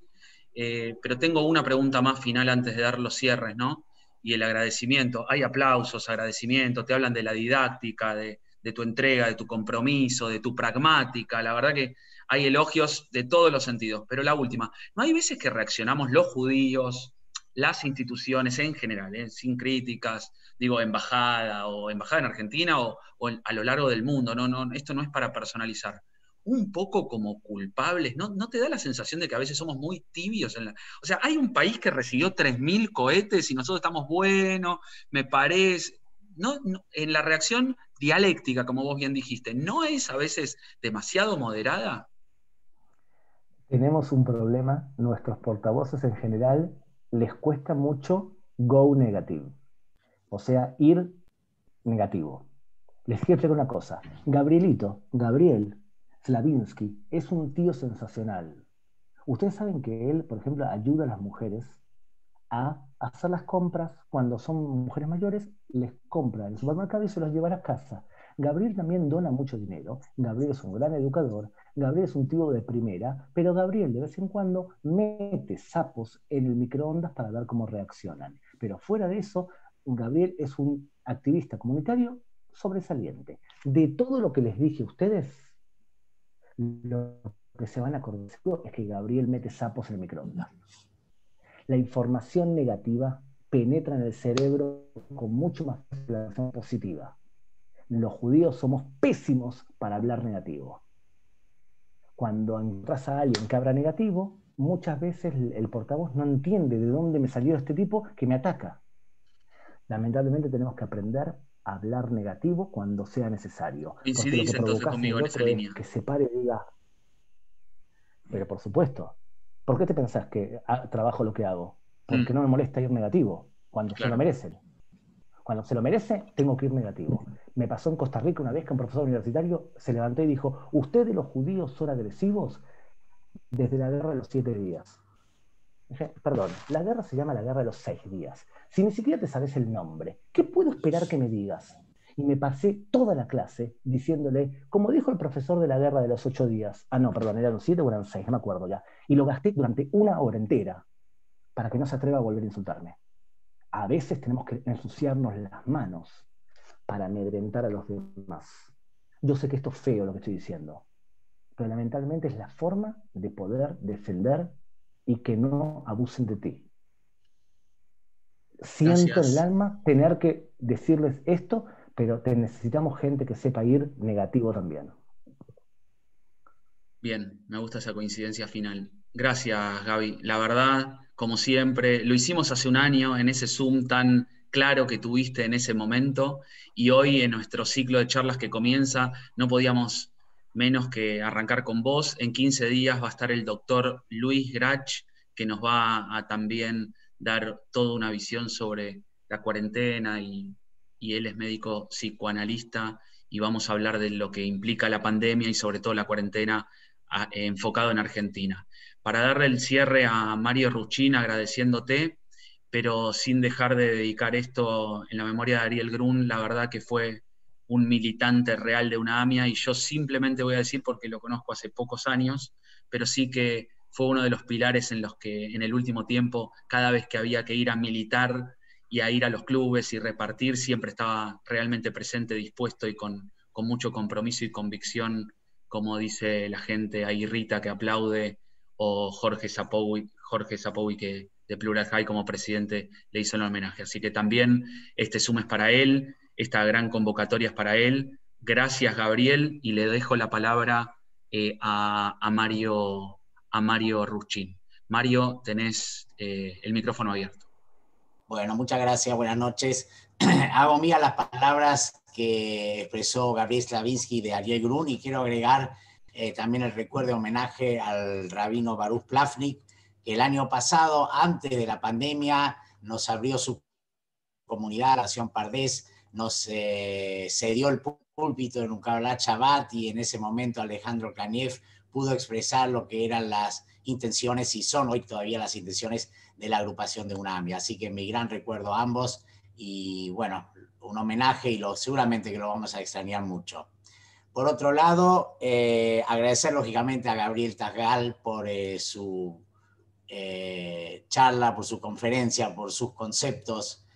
Pero tengo una pregunta más final antes de dar los cierres, ¿no? Y el agradecimiento. Hay aplausos, agradecimientos, te hablan de la didáctica, de tu entrega, de tu compromiso, de tu pragmática. La verdad que hay elogios de todos los sentidos. Pero la última, ¿no hay veces que reaccionamos los judíos, las instituciones en general, sin críticas, digo, embajada en Argentina o a lo largo del mundo, esto no es para personalizar, un poco como culpables, ¿no te da la sensación de que a veces somos muy tibios? O sea, hay un país que recibió 3.000 cohetes y nosotros estamos, bueno, me parece... en la reacción dialéctica, como vos bien dijiste, ¿no es a veces demasiado moderada? Tenemos un problema, nuestros portavoces en general les cuesta mucho go negativo, o sea, ir negativo. Les quiero decir una cosa, Gabriel Slavinsky es un tío sensacional. Ustedes saben que él, por ejemplo, ayuda a las mujeres a hacer las compras cuando son mujeres mayores, les compra en el supermercado y se los lleva a casa. Gabriel también dona mucho dinero, Gabriel es un gran educador, Gabriel es un tío de primera, pero Gabriel de vez en cuando mete sapos en el microondas para ver cómo reaccionan. Pero fuera de eso, Gabriel es un activista comunitario sobresaliente. De todo lo que les dije a ustedes, lo que se van a acordar es que Gabriel mete sapos en el microondas. La información negativa penetra en el cerebro con mucho más información positiva. Los judíos somos pésimos para hablar negativo. Cuando encuentras a alguien que habla negativo, muchas veces el portavoz no entiende de dónde me salió este tipo que me ataca. Lamentablemente tenemos que aprender a hablar negativo cuando sea necesario. ¿Incidís entonces conmigo en esa línea? Que se pare y diga, pero por supuesto, ¿por qué te pensás que trabajo lo que hago? Porque no me molesta ir negativo, cuando se lo merecen. Cuando se lo merece, tengo que ir negativo. Me pasó en Costa Rica una vez que un profesor universitario se levantó y dijo, ¿ustedes los judíos son agresivos desde la guerra de los 7 días? Dije, perdón, la guerra se llama la guerra de los 6 días. Si ni siquiera te sabes el nombre, ¿qué puedo esperar que me digas? Y me pasé toda la clase diciéndole, como dijo el profesor de la guerra de los 8 días, no, perdón, eran 7 o eran 6, no me acuerdo ya, y lo gasté durante 1 hora entera para que no se atreva a volver a insultarme. A veces tenemos que ensuciarnos las manos para amedrentar a los demás. Yo sé que esto es feo lo que estoy diciendo, pero lamentablemente es la forma de poder defender y que no abusen de ti. Siento en el alma tener que decirles esto, pero necesitamos gente que sepa ir negativo también. Bien, me gusta esa coincidencia final. Gracias, Gaby. La verdad, como siempre, lo hicimos hace un año en ese Zoom tan claro que tuviste en ese momento, y hoy en nuestro ciclo de charlas que comienza, no podíamos menos que arrancar con vos. En 15 días va a estar el doctor Luis Grach, que nos va a también dar toda una visión sobre la cuarentena, y él es médico psicoanalista, y vamos a hablar de lo que implica la pandemia y sobre todo la cuarentena enfocado en Argentina. Para darle el cierre a Mario Ruchin, agradeciéndote, pero sin dejar de dedicar esto en la memoria de Ariel Grun, la verdad que fue un militante real de una AMIA, y yo simplemente voy a decir, porque lo conozco hace pocos años, pero sí que fue uno de los pilares en los que en el último tiempo, cada vez que había que ir a militar y a ir a los clubes y repartir, siempre estaba realmente presente, dispuesto y con mucho compromiso y convicción, como dice la gente ahí, Rita que aplaude, o Jorge Sapoui que de Plural High como presidente le hizo el homenaje. Así que también este Zoom es para él, esta gran convocatoria es para él. Gracias, Gabriel, y le dejo la palabra a Mario Ruchin. Mario, tenés el micrófono abierto. Bueno, muchas gracias, buenas noches. Hago mía las palabras que expresó Gabriel Slavinsky de Ariel Grun, y quiero agregar también el recuerdo de homenaje al rabino Baruch Plavnik, que el año pasado, antes de la pandemia, nos abrió su comunidad, la Nación Pardés, nos cedió el púlpito en un Kabbalat Shabbat, y en ese momento Alejandro Kaniev pudo expresar lo que eran las intenciones, y son hoy todavía las intenciones de la agrupación de UNAMI. Así que mi gran recuerdo a ambos, y bueno, un homenaje, y seguramente que lo vamos a extrañar mucho. Por otro lado, agradecer lógicamente a Gabriel Tasgal por su charla, por su conferencia, por sus conceptos,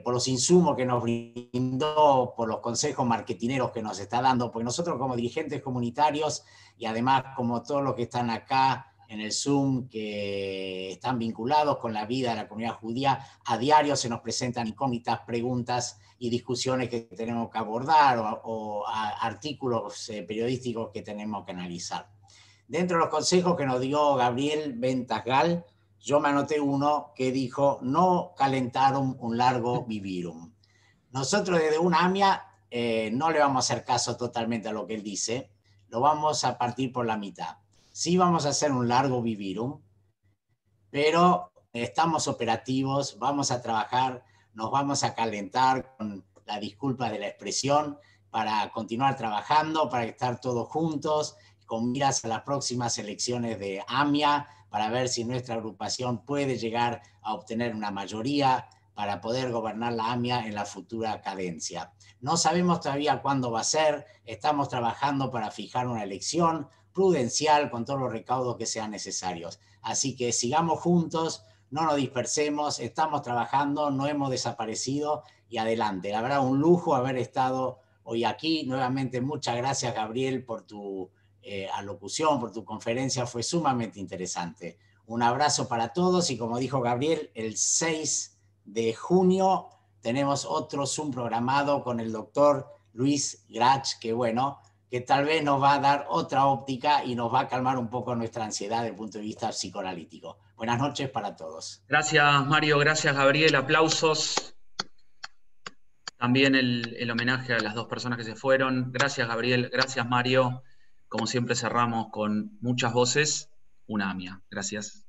por los insumos que nos brindó, por los consejos marketineros que nos está dando, porque nosotros como dirigentes comunitarios, y además como todos los que están acá, en el Zoom que están vinculados con la vida de la comunidad judía. A diario se nos presentan incógnitas, preguntas y discusiones que tenemos que abordar o artículos periodísticos que tenemos que analizar. Dentro de los consejos que nos dio Gabriel Ventasgal, yo me anoté uno que dijo: no calentarum un largo vivirum. Nosotros desde UNAMIA no le vamos a hacer caso totalmente a lo que él dice, lo vamos a partir por la mitad. Sí vamos a hacer un largo vivirum, pero estamos operativos, vamos a trabajar, nos vamos a calentar con la disculpa de la expresión para continuar trabajando, para estar todos juntos, con miras a las próximas elecciones de AMIA, para ver si nuestra agrupación puede llegar a obtener una mayoría para poder gobernar la AMIA en la futura cadencia. No sabemos todavía cuándo va a ser, estamos trabajando para fijar una elección prudencial con todos los recaudos que sean necesarios. Así que sigamos juntos, no nos dispersemos, estamos trabajando, no hemos desaparecido y adelante. La verdad, un lujo haber estado hoy aquí. Nuevamente, muchas gracias, Gabriel, por tu alocución, por tu conferencia, fue sumamente interesante. Un abrazo para todos y como dijo Gabriel, el 6 de junio tenemos otro Zoom programado con el doctor Luis Grach, que bueno, que tal vez nos va a dar otra óptica y nos va a calmar un poco nuestra ansiedad desde el punto de vista psicoanalítico. Buenas noches para todos. Gracias, Mario, gracias, Gabriel, aplausos. También el homenaje a las dos personas que se fueron. Gracias, Gabriel, gracias, Mario. Como siempre cerramos con muchas voces, UNAMIA. Gracias.